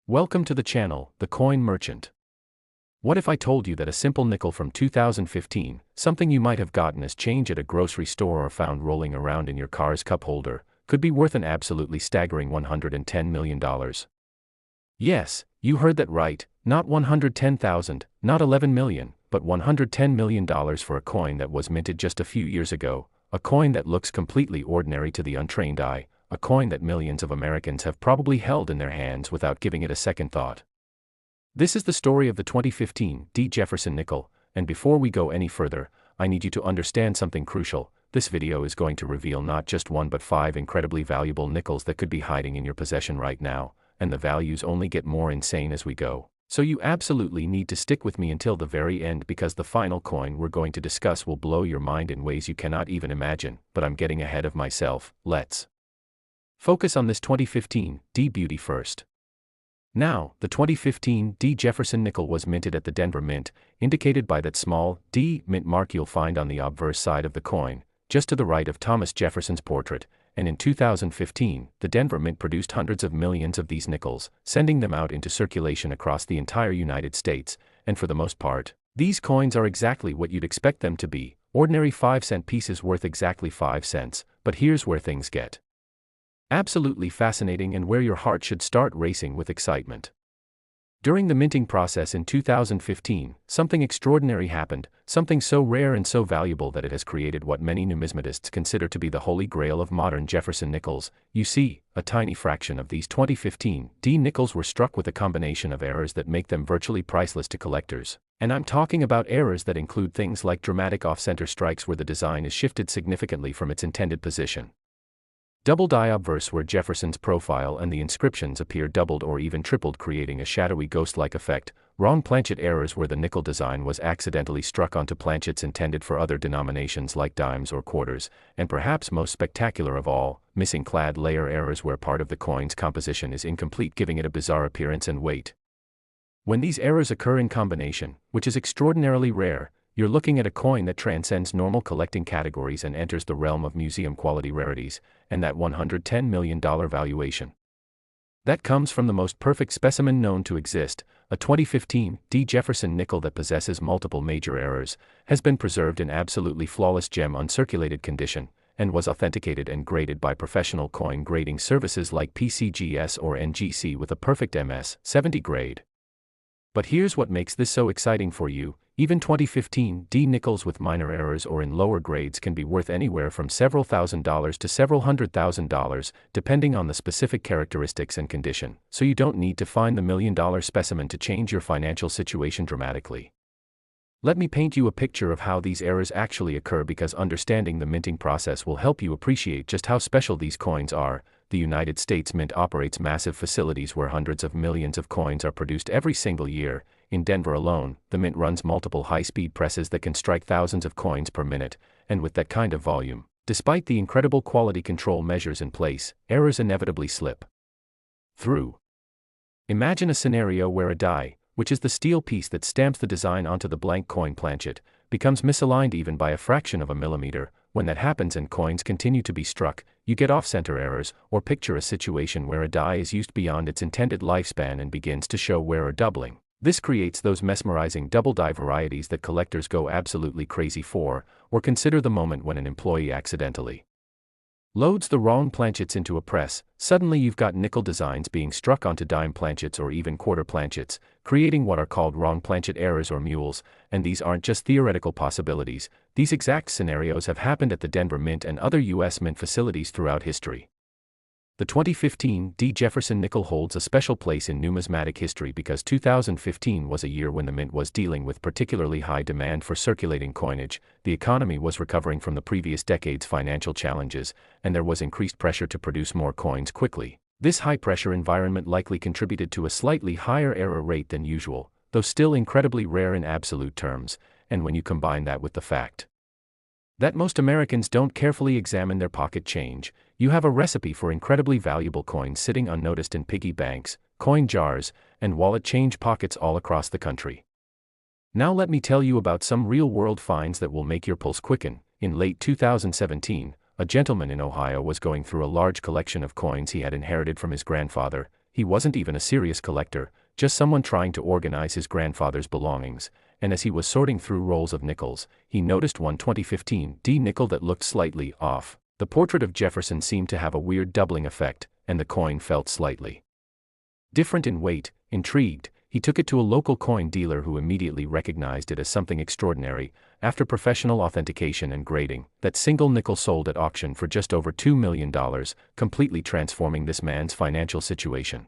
Welcome to the channel, The Coin Merchant. What if I told you that a simple nickel from 2015, something you might have gotten as change at a grocery store or found rolling around in your car's cup holder, could be worth an absolutely staggering $110 million? Yes, you heard that right, not 110,000, not 11 million, but $110 million for a coin that was minted just a few years ago, a coin that looks completely ordinary to the untrained eye, a coin that millions of Americans have probably held in their hands without giving it a second thought. This is the story of the 2015 Jefferson nickel, and before we go any further, I need you to understand something crucial. This video is going to reveal not just one but 5 incredibly valuable nickels that could be hiding in your possession right now, and the values only get more insane as we go. So you absolutely need to stick with me until the very end because the final coin we're going to discuss will blow your mind in ways you cannot even imagine, but I'm getting ahead of myself. Let's focus on this 2015 beauty first. Now, the 2015 Jefferson nickel was minted at the Denver Mint, indicated by that small D mint mark you'll find on the obverse side of the coin, just to the right of Thomas Jefferson's portrait, and in 2015, the Denver Mint produced hundreds of millions of these nickels, sending them out into circulation across the entire United States, and for the most part, these coins are exactly what you'd expect them to be, ordinary 5-cent pieces worth exactly 5 cents, but here's where things get absolutely fascinating and where your heart should start racing with excitement. During the minting process in 2015, something extraordinary happened, something so rare and so valuable that it has created what many numismatists consider to be the holy grail of modern Jefferson nickels. You see, a tiny fraction of these 2015 nickels were struck with a combination of errors that make them virtually priceless to collectors. And I'm talking about errors that include things like dramatic off-center strikes where the design is shifted significantly from its intended position. Double die obverse where Jefferson's profile and the inscriptions appear doubled or even tripled, creating a shadowy ghost-like effect. Wrong planchet errors where the nickel design was accidentally struck onto planchets intended for other denominations like dimes or quarters, and perhaps most spectacular of all, missing clad layer errors where part of the coin's composition is incomplete, giving it a bizarre appearance and weight. When these errors occur in combination, which is extraordinarily rare, you're looking at a coin that transcends normal collecting categories and enters the realm of museum-quality rarities, and that $110 million valuation. That comes from the most perfect specimen known to exist, a 2015 Jefferson nickel that possesses multiple major errors, has been preserved in absolutely flawless gem-uncirculated condition, and was authenticated and graded by professional coin grading services like PCGS or NGC with a perfect MS-70 grade. But here's what makes this so exciting for you. Even 2015 nickels with minor errors or in lower grades can be worth anywhere from several $1,000s to several $100,000, depending on the specific characteristics and condition, so you don't need to find the $1 million specimen to change your financial situation dramatically. Let me paint you a picture of how these errors actually occur because understanding the minting process will help you appreciate just how special these coins are. The United States Mint operates massive facilities where hundreds of millions of coins are produced every single year. In Denver alone, the Mint runs multiple high-speed presses that can strike thousands of coins per minute, and with that kind of volume, despite the incredible quality control measures in place, errors inevitably slip through. Imagine a scenario where a die, which is the steel piece that stamps the design onto the blank coin planchet, becomes misaligned even by a fraction of a millimeter. When that happens and coins continue to be struck, you get off-center errors, or picture a situation where a die is used beyond its intended lifespan and begins to show wear or doubling. This creates those mesmerizing double die varieties that collectors go absolutely crazy for, or consider the moment when an employee accidentally loads the wrong planchets into a press. Suddenly you've got nickel designs being struck onto dime planchets or even quarter planchets, creating what are called wrong planchet errors or mules, and these aren't just theoretical possibilities. These exact scenarios have happened at the Denver Mint and other U.S. Mint facilities throughout history. The 2015 Jefferson nickel holds a special place in numismatic history because 2015 was a year when the Mint was dealing with particularly high demand for circulating coinage. The economy was recovering from the previous decade's financial challenges, and there was increased pressure to produce more coins quickly. This high-pressure environment likely contributed to a slightly higher error rate than usual, though still incredibly rare in absolute terms, and when you combine that with the fact that most Americans don't carefully examine their pocket change, you have a recipe for incredibly valuable coins sitting unnoticed in piggy banks, coin jars, and wallet change pockets all across the country. Now let me tell you about some real-world finds that will make your pulse quicken. In late 2017, a gentleman in Ohio was going through a large collection of coins he had inherited from his grandfather. He wasn't even a serious collector, just someone trying to organize his grandfather's belongings, and as he was sorting through rolls of nickels, he noticed one 2015 D nickel that looked slightly off. The portrait of Jefferson seemed to have a weird doubling effect, and the coin felt slightly different in weight. Intrigued, he took it to a local coin dealer who immediately recognized it as something extraordinary. After professional authentication and grading, that single nickel sold at auction for just over $2 million, completely transforming this man's financial situation.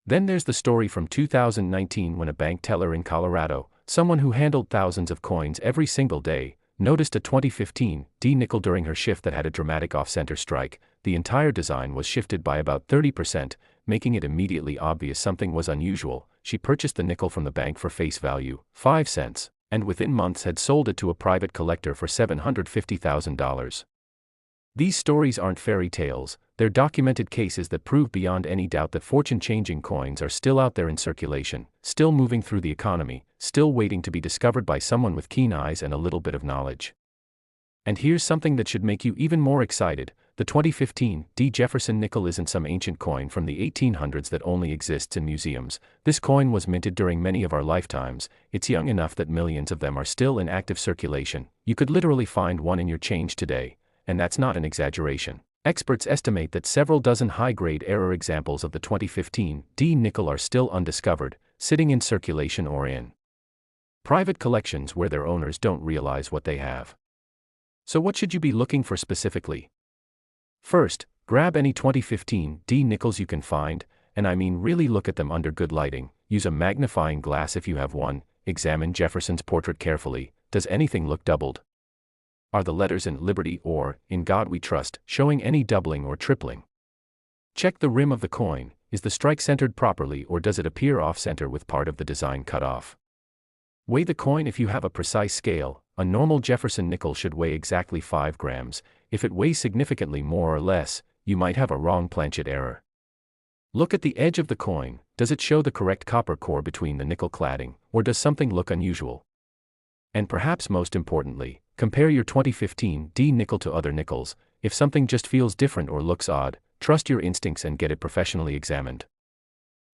Then there's the story from 2019 when a bank teller in Colorado, someone who handled thousands of coins every single day, noticed a 2015 D nickel during her shift that had a dramatic off-center strike. The entire design was shifted by about 30%, making it immediately obvious something was unusual. She purchased the nickel from the bank for face value, 5 cents, and within months had sold it to a private collector for $750,000. These stories aren't fairy tales, they're documented cases that prove beyond any doubt that fortune-changing coins are still out there in circulation, still moving through the economy, still waiting to be discovered by someone with keen eyes and a little bit of knowledge. And here's something that should make you even more excited. The 2015 D Jefferson nickel isn't some ancient coin from the 1800s that only exists in museums. This coin was minted during many of our lifetimes. It's young enough that millions of them are still in active circulation. You could literally find one in your change today, and that's not an exaggeration. Experts estimate that several dozen high-grade error examples of the 2015 D nickel are still undiscovered, sitting in circulation or in private collections where their owners don't realize what they have. So what should you be looking for specifically? First, grab any 2015 D nickels you can find, and I mean really look at them under good lighting. Use a magnifying glass if you have one. Examine Jefferson's portrait carefully. Does anything look doubled? Are the letters in Liberty or In God We Trust showing any doubling or tripling? Check the rim of the coin. Is the strike centered properly or does it appear off-center with part of the design cut off? Weigh the coin if you have a precise scale. A normal Jefferson nickel should weigh exactly 5 grams. If it weighs significantly more or less, you might have a wrong planchet error. Look at the edge of the coin. Does it show the correct copper core between the nickel cladding, or does something look unusual? And perhaps most importantly, compare your 2015 D nickel to other nickels. If something just feels different or looks odd, trust your instincts and get it professionally examined.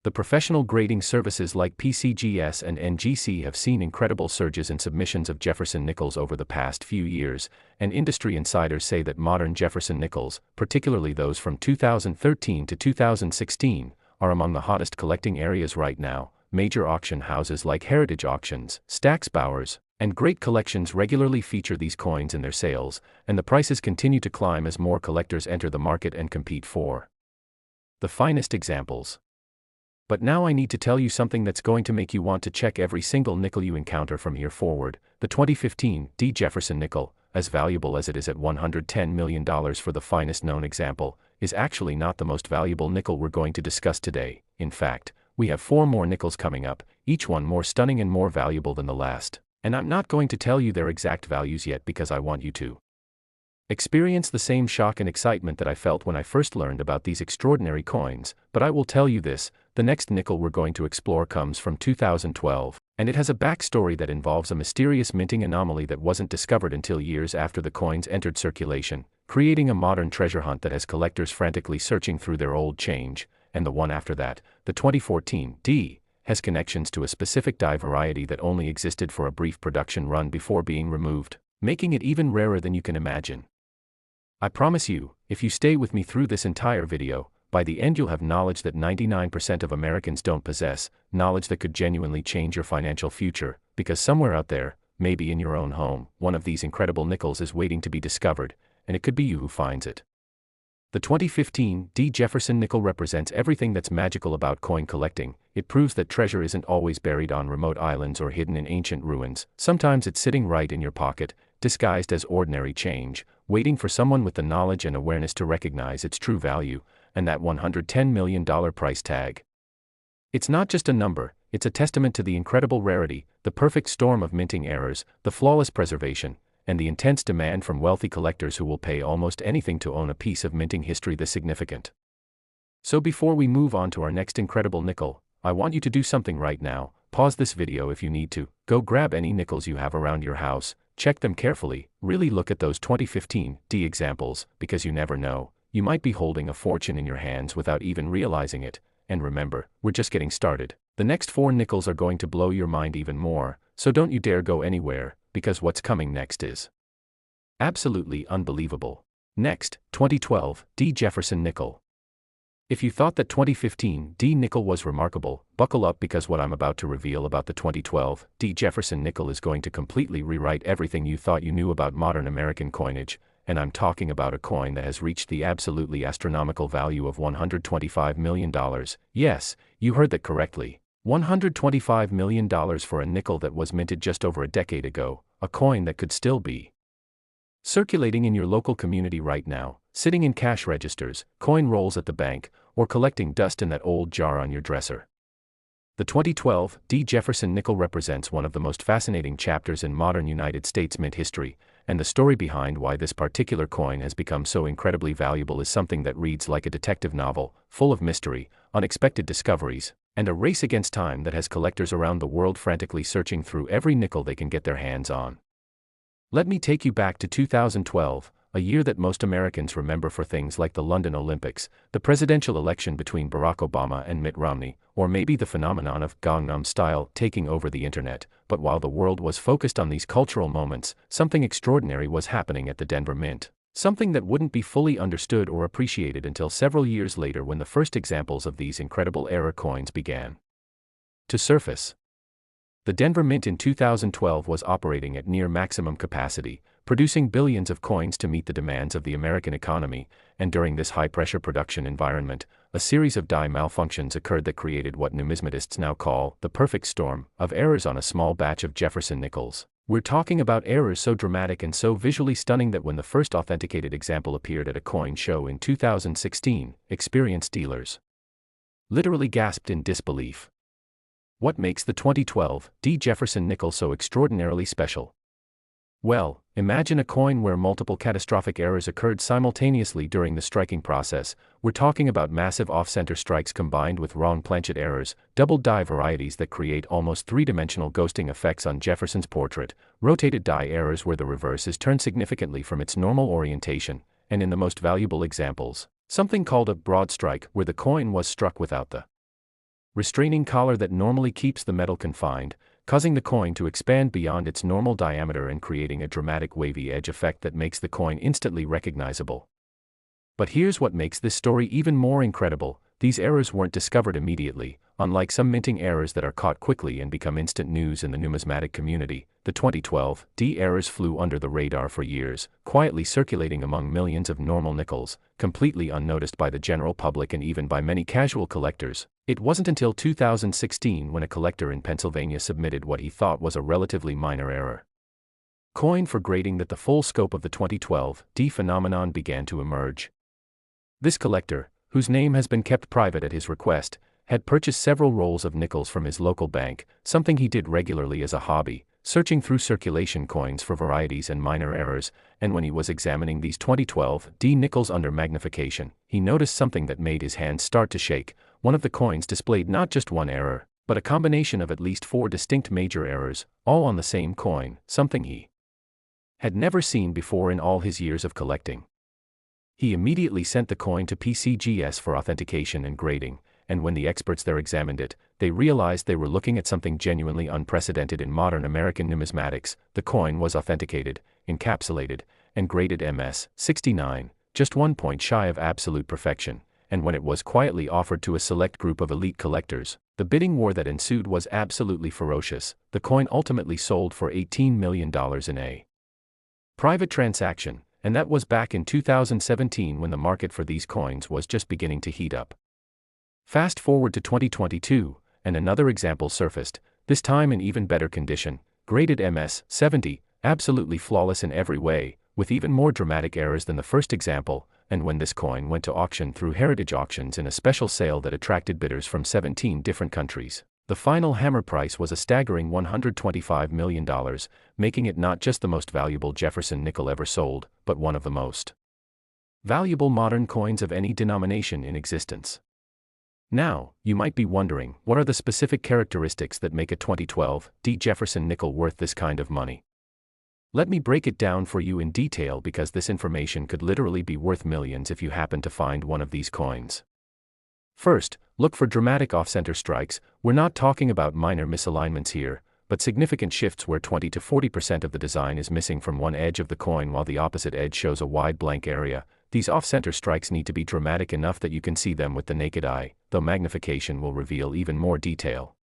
The professional grading services like PCGS and NGC have seen incredible surges in submissions of Jefferson nickels over the past few years, and industry insiders say that modern Jefferson nickels, particularly those from 2013 to 2016, are among the hottest collecting areas right now. Major auction houses like Heritage Auctions, Stack's Bowers, and Great Collections regularly feature these coins in their sales, and the prices continue to climb as more collectors enter the market and compete for the finest examples. But now I need to tell you something that's going to make you want to check every single nickel you encounter from here forward. The 2015 D Jefferson nickel, as valuable as it is at $110 million for the finest known example, is actually not the most valuable nickel we're going to discuss today. In fact, we have 4 more nickels coming up, each one more stunning and more valuable than the last. And I'm not going to tell you their exact values yet because I want you to experience the same shock and excitement that I felt when I first learned about these extraordinary coins. But I will tell you this, the next nickel we're going to explore comes from 2012, and it has a backstory that involves a mysterious minting anomaly that wasn't discovered until years after the coins entered circulation, creating a modern treasure hunt that has collectors frantically searching through their old change. And the one after that, the 2014 D, has connections to a specific die variety that only existed for a brief production run before being removed, making it even rarer than you can imagine. I promise you, if you stay with me through this entire video, by the end you'll have knowledge that 99% of Americans don't possess, knowledge that could genuinely change your financial future, because somewhere out there, maybe in your own home, one of these incredible nickels is waiting to be discovered, and it could be you who finds it. The 2015 D Jefferson nickel represents everything that's magical about coin collecting. It proves that treasure isn't always buried on remote islands or hidden in ancient ruins. Sometimes it's sitting right in your pocket, disguised as ordinary change, waiting for someone with the knowledge and awareness to recognize its true value, and that $110 million price tag. It's not just a number, it's a testament to the incredible rarity, the perfect storm of minting errors, the flawless preservation, and the intense demand from wealthy collectors who will pay almost anything to own a piece of minting history this significant. So before we move on to our next incredible nickel, I want you to do something right now. Pause this video if you need to, go grab any nickels you have around your house, check them carefully, really look at those 2015 D examples, because you never know, you might be holding a fortune in your hands without even realizing it, And remember, we're just getting started. The next 4 nickels are going to blow your mind even more, so don't you dare go anywhere, because what's coming next is absolutely unbelievable. Next, 2012, D. Jefferson Nickel. If you thought that 2015 D. nickel was remarkable, buckle up because what I'm about to reveal about the 2012 D. Jefferson nickel is going to completely rewrite everything you thought you knew about modern American coinage, and I'm talking about a coin that has reached the absolutely astronomical value of $125 million. Yes, you heard that correctly. $125 million for a nickel that was minted just over a decade ago, a coin that could still be circulating in your local community right now, sitting in cash registers, coin rolls at the bank, or collecting dust in that old jar on your dresser. The 2012 D. Jefferson nickel represents one of the most fascinating chapters in modern United States mint history, and the story behind why this particular coin has become so incredibly valuable is something that reads like a detective novel, full of mystery, unexpected discoveries, and a race against time that has collectors around the world frantically searching through every nickel they can get their hands on. Let me take you back to 2012, a year that most Americans remember for things like the London Olympics, the presidential election between Barack Obama and Mitt Romney, or maybe the phenomenon of Gangnam Style taking over the internet. But while the world was focused on these cultural moments, something extraordinary was happening at the Denver Mint. Something that wouldn't be fully understood or appreciated until several years later when the first examples of these incredible era coins began to surface. The Denver Mint in 2012 was operating at near maximum capacity, producing billions of coins to meet the demands of the American economy, and during this high-pressure production environment, a series of die malfunctions occurred that created what numismatists now call the perfect storm of errors on a small batch of Jefferson nickels. We're talking about errors so dramatic and so visually stunning that when the first authenticated example appeared at a coin show in 2016, experienced dealers literally gasped in disbelief. What makes the 2012 D. Jefferson nickel so extraordinarily special? Well, imagine a coin where multiple catastrophic errors occurred simultaneously during the striking process. We're talking about massive off-center strikes combined with wrong planchet errors, doubled die varieties that create almost three-dimensional ghosting effects on Jefferson's portrait, rotated die errors where the reverse is turned significantly from its normal orientation, and in the most valuable examples, something called a broad strike where the coin was struck without the restraining collar that normally keeps the metal confined, causing the coin to expand beyond its normal diameter and creating a dramatic wavy edge effect that makes the coin instantly recognizable. But here's what makes this story even more incredible: these errors weren't discovered immediately. Unlike some minting errors that are caught quickly and become instant news in the numismatic community, the 2012 D errors flew under the radar for years, quietly circulating among millions of normal nickels, completely unnoticed by the general public and even by many casual collectors. It wasn't until 2016 when a collector in Pennsylvania submitted what he thought was a relatively minor error coin for grading that the full scope of the 2012 D phenomenon began to emerge. This collector, whose name has been kept private at his request, had purchased several rolls of nickels from his local bank, something he did regularly as a hobby, searching through circulation coins for varieties and minor errors, and when he was examining these 2012 D nickels under magnification, he noticed something that made his hands start to shake. One of the coins displayed not just one error, but a combination of at least 4 distinct major errors, all on the same coin, something he had never seen before in all his years of collecting. He immediately sent the coin to PCGS for authentication and grading, and when the experts there examined it, they realized they were looking at something genuinely unprecedented in modern American numismatics. The coin was authenticated, encapsulated, and graded MS-69, just 1 point shy of absolute perfection, and when it was quietly offered to a select group of elite collectors, the bidding war that ensued was absolutely ferocious. The coin ultimately sold for $18 million in a private transaction, and that was back in 2017 when the market for these coins was just beginning to heat up. Fast forward to 2022, and another example surfaced, this time in even better condition, graded MS-70, absolutely flawless in every way, with even more dramatic errors than the first example, and when this coin went to auction through Heritage Auctions in a special sale that attracted bidders from 17 different countries, the final hammer price was a staggering $125 million, making it not just the most valuable Jefferson nickel ever sold, but one of the most valuable modern coins of any denomination in existence. Now, you might be wondering, what are the specific characteristics that make a 2012 D. Jefferson nickel worth this kind of money? Let me break it down for you in detail because this information could literally be worth millions if you happen to find one of these coins. First, look for dramatic off-center strikes. We're not talking about minor misalignments here, but significant shifts where 20 to 40% of the design is missing from one edge of the coin while the opposite edge shows a wide blank area. These off-center strikes need to be dramatic enough that you can see them with the naked eye, though magnification will reveal even more detail.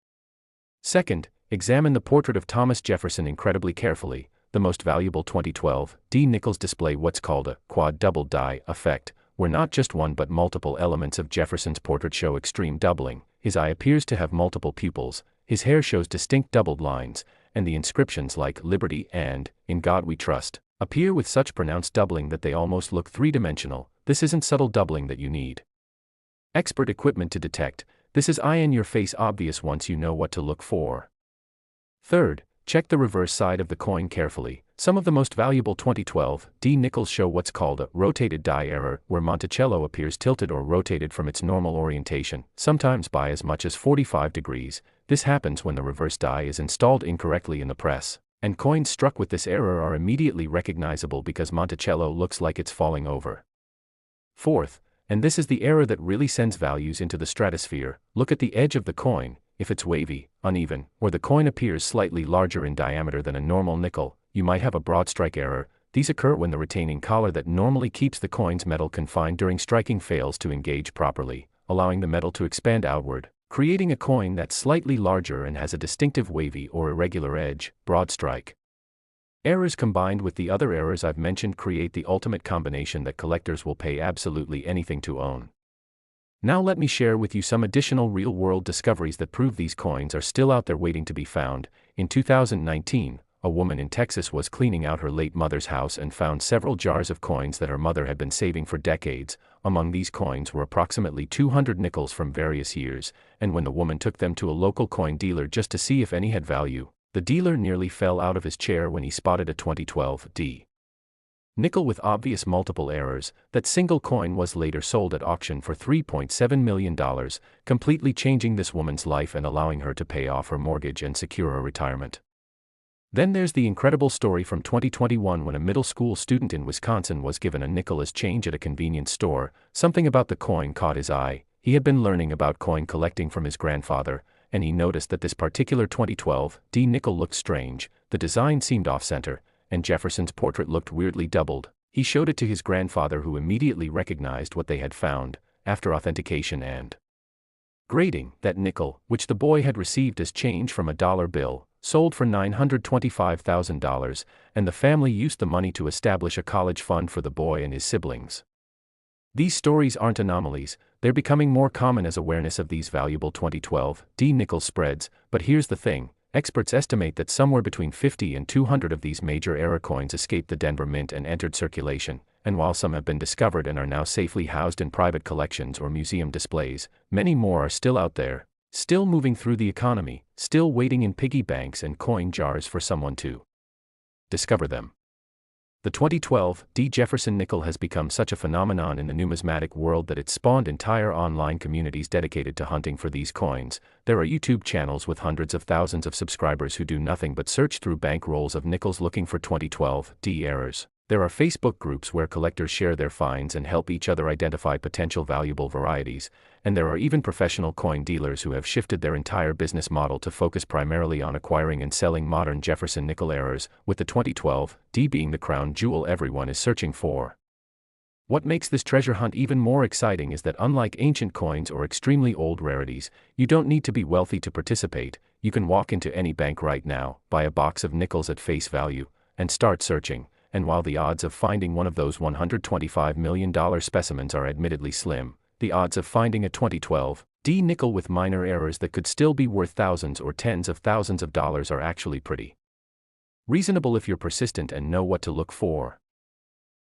Second, examine the portrait of Thomas Jefferson incredibly carefully. The most valuable 2012 D. Nickels display what's called a quad double die effect, where not just one but multiple elements of Jefferson's portrait show extreme doubling. His eye appears to have multiple pupils, his hair shows distinct doubled lines, and the inscriptions like Liberty and In God We Trust appear with such pronounced doubling that they almost look three-dimensional. This isn't subtle doubling that you need expert equipment to detect. This is eye-in-your-face obvious once you know what to look for. Third, check the reverse side of the coin carefully. Some of the most valuable 2012 D. Nickels show what's called a rotated die error, where Monticello appears tilted or rotated from its normal orientation, sometimes by as much as 45 degrees. This happens when the reverse die is installed incorrectly in the press, and coins struck with this error are immediately recognizable because Monticello looks like it's falling over. Fourth, and this is the error that really sends values into the stratosphere, look at the edge of the coin. If it's wavy, uneven, or the coin appears slightly larger in diameter than a normal nickel, you might have a broad strike error. These occur when the retaining collar that normally keeps the coin's metal confined during striking fails to engage properly, allowing the metal to expand outward, creating a coin that's slightly larger and has a distinctive wavy or irregular edge, broad strike. Errors combined with the other errors I've mentioned create the ultimate combination that collectors will pay absolutely anything to own. Now let me share with you some additional real-world discoveries that prove these coins are still out there waiting to be found. In 2019, a woman in Texas was cleaning out her late mother's house and found several jars of coins that her mother had been saving for decades. Among these coins were approximately 200 nickels from various years, and when the woman took them to a local coin dealer just to see if any had value, the dealer nearly fell out of his chair when he spotted a 2012 D. Nickel with obvious multiple errors. That single coin was later sold at auction for $3.7 million, completely changing this woman's life and allowing her to pay off her mortgage and secure a retirement. Then there's the incredible story from 2021 when a middle school student in Wisconsin was given a nickel as change at a convenience store. Something about the coin caught his eye. He had been learning about coin collecting from his grandfather, and he noticed that this particular 2012 D. nickel looked strange. The design seemed off-center, and Jefferson's portrait looked weirdly doubled. He showed it to his grandfather, who immediately recognized what they had found. After authentication and grading, that nickel, which the boy had received as change from a dollar bill, sold for $925,000, and the family used the money to establish a college fund for the boy and his siblings. These stories aren't anomalies, they're becoming more common as awareness of these valuable 2012 D. nickel spreads. But here's the thing. Experts estimate that somewhere between 50 and 200 of these major error coins escaped the Denver Mint and entered circulation, and while some have been discovered and are now safely housed in private collections or museum displays, many more are still out there, still moving through the economy, still waiting in piggy banks and coin jars for someone to discover them. The 2012 D. Jefferson nickel has become such a phenomenon in the numismatic world that it's spawned entire online communities dedicated to hunting for these coins. There are YouTube channels with hundreds of thousands of subscribers who do nothing but search through bank rolls of nickels looking for 2012 D errors. There are Facebook groups where collectors share their finds and help each other identify potential valuable varieties, and there are even professional coin dealers who have shifted their entire business model to focus primarily on acquiring and selling modern Jefferson nickel errors, with the 2012 D being the crown jewel everyone is searching for. What makes this treasure hunt even more exciting is that unlike ancient coins or extremely old rarities, you don't need to be wealthy to participate. You can walk into any bank right now, buy a box of nickels at face value, and start searching. And while the odds of finding one of those $125 million specimens are admittedly slim, the odds of finding a 2012 D. nickel with minor errors that could still be worth thousands or tens of thousands of dollars are actually pretty reasonable if you're persistent and know what to look for.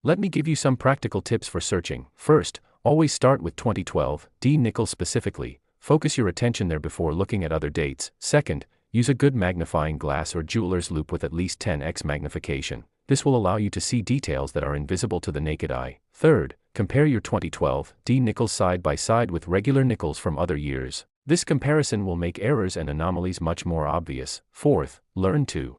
Let me give you some practical tips for searching. First, always start with 2012 D. nickel specifically. Focus your attention there before looking at other dates. Second, use a good magnifying glass or jeweler's loupe with at least 10x magnification. This will allow you to see details that are invisible to the naked eye. Third, compare your 2012 D. nickels side by side with regular nickels from other years. This comparison will make errors and anomalies much more obvious. Fourth, learn to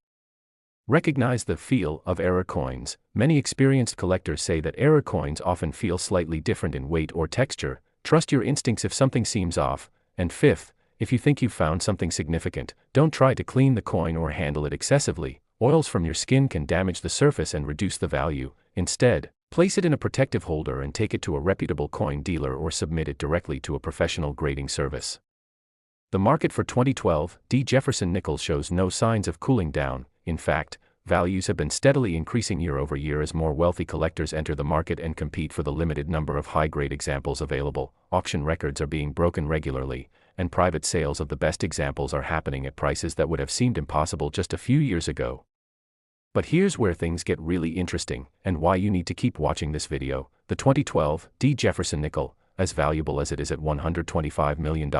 recognize the feel of error coins. Many experienced collectors say that error coins often feel slightly different in weight or texture. trust your instincts if something seems off, and fifth, if you think you've found something significant, don't try to clean the coin or handle it excessively. Oils from your skin can damage the surface and reduce the value. Instead, place it in a protective holder and take it to a reputable coin dealer or submit it directly to a professional grading service. The market for 2012 D. Jefferson Nickels shows no signs of cooling down. In fact, values have been steadily increasing year over year as more wealthy collectors enter the market and compete for the limited number of high-grade examples available. Auction records are being broken regularly, and private sales of the best examples are happening at prices that would have seemed impossible just a few years ago. But here's where things get really interesting, and why you need to keep watching this video. The 2012 D. Jefferson Nickel, as valuable as it is at $125 million,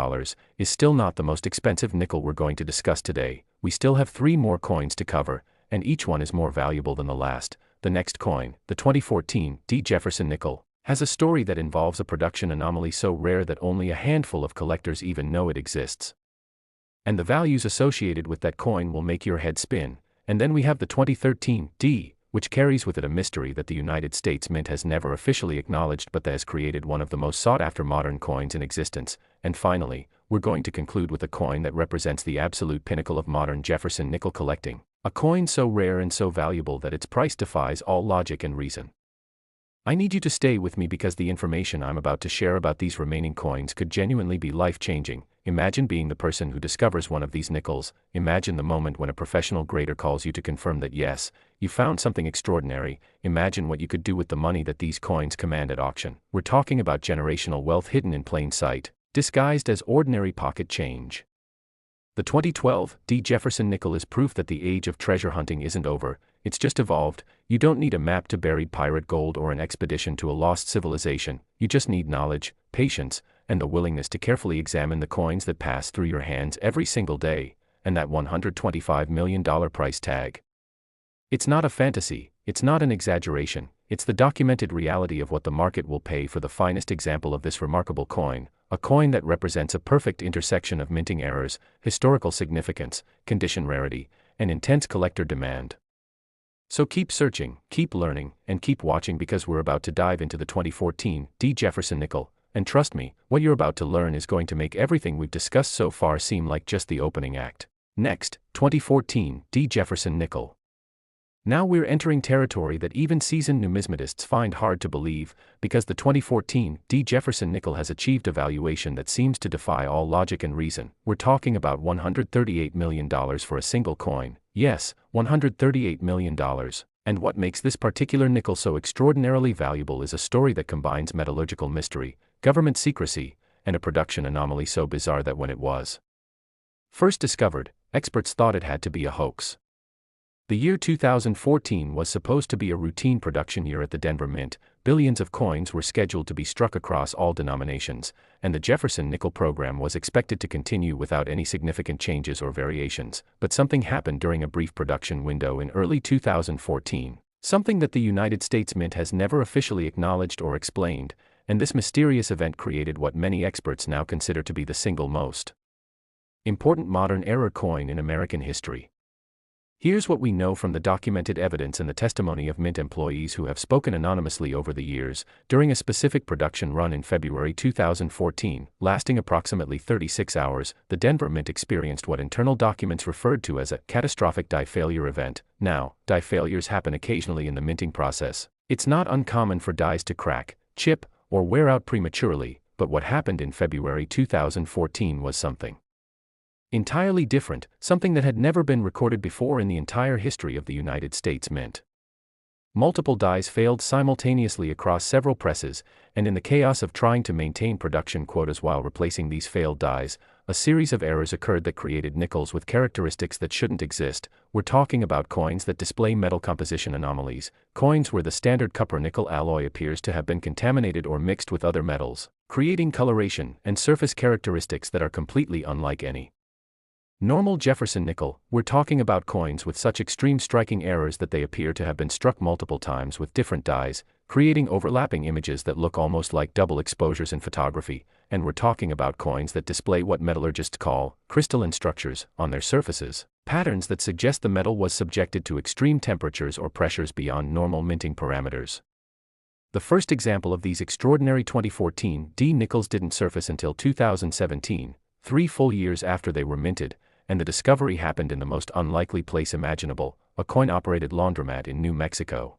is still not the most expensive nickel we're going to discuss today. We still have 3 more coins to cover, and each one is more valuable than the last. The next coin, the 2014 D. Jefferson Nickel, has a story that involves a production anomaly so rare that only a handful of collectors even know it exists. And the values associated with that coin will make your head spin. And then we have the 2013 D, which carries with it a mystery that the United States Mint has never officially acknowledged but that has created one of the most sought-after modern coins in existence. And finally, we're going to conclude with a coin that represents the absolute pinnacle of modern Jefferson nickel collecting. A coin so rare and so valuable that its price defies all logic and reason. I need you to stay with me because the information I'm about to share about these remaining coins could genuinely be life-changing. Imagine being the person who discovers one of these nickels. Imagine the moment when a professional grader calls you to confirm that yes, you found something extraordinary. Imagine what you could do with the money that these coins command at auction. We're talking about generational wealth hidden in plain sight, disguised as ordinary pocket change. The 2012 D. Jefferson Nickel is proof that the age of treasure hunting isn't over, it's just evolved. You don't need a map to buried pirate gold or an expedition to a lost civilization. You just need knowledge, patience, and the willingness to carefully examine the coins that pass through your hands every single day, and that $125 million price tag. It's not a fantasy, it's not an exaggeration, it's the documented reality of what the market will pay for the finest example of this remarkable coin, a coin that represents a perfect intersection of minting errors, historical significance, condition rarity, and intense collector demand. So keep searching, keep learning, and keep watching because we're about to dive into the 2014 D. Jefferson Nickel, and trust me, what you're about to learn is going to make everything we've discussed so far seem like just the opening act. Next, 2014 D. Jefferson Nickel. Now we're entering territory that even seasoned numismatists find hard to believe, because the 2014 D. Jefferson Nickel has achieved a valuation that seems to defy all logic and reason. We're talking about $138 million for a single coin. Yes, $138 million. And what makes this particular nickel so extraordinarily valuable is a story that combines metallurgical mystery, government secrecy, and a production anomaly so bizarre that when it was first discovered, experts thought it had to be a hoax. The year 2014 was supposed to be a routine production year at the Denver Mint. Billions of coins were scheduled to be struck across all denominations, and the Jefferson Nickel program was expected to continue without any significant changes or variations. But something happened during a brief production window in early 2014, something that the United States Mint has never officially acknowledged or explained, and this mysterious event created what many experts now consider to be the single most important modern era coin in American history. Here's what we know from the documented evidence and the testimony of Mint employees who have spoken anonymously over the years. During a specific production run in February 2014, lasting approximately 36 hours, the Denver Mint experienced what internal documents referred to as a catastrophic die failure event. Now, die failures happen occasionally in the minting process. It's not uncommon for dies to crack, chip, or wear out prematurely, but what happened in February 2014 was something entirely different, something that had never been recorded before in the entire history of the United States Mint. Multiple dies failed simultaneously across several presses, and in the chaos of trying to maintain production quotas while replacing these failed dies, a series of errors occurred that created nickels with characteristics that shouldn't exist. We're talking about coins that display metal composition anomalies, coins where the standard copper-nickel alloy appears to have been contaminated or mixed with other metals, creating coloration and surface characteristics that are completely unlike any normal Jefferson nickel. We're talking about coins with such extreme striking errors that they appear to have been struck multiple times with different dies, creating overlapping images that look almost like double exposures in photography, and we're talking about coins that display what metallurgists call crystalline structures on their surfaces, patterns that suggest the metal was subjected to extreme temperatures or pressures beyond normal minting parameters. The first example of these extraordinary 2014 D nickels didn't surface until 2017, 3 full years after they were minted, and the discovery happened in the most unlikely place imaginable, a coin-operated laundromat in New Mexico.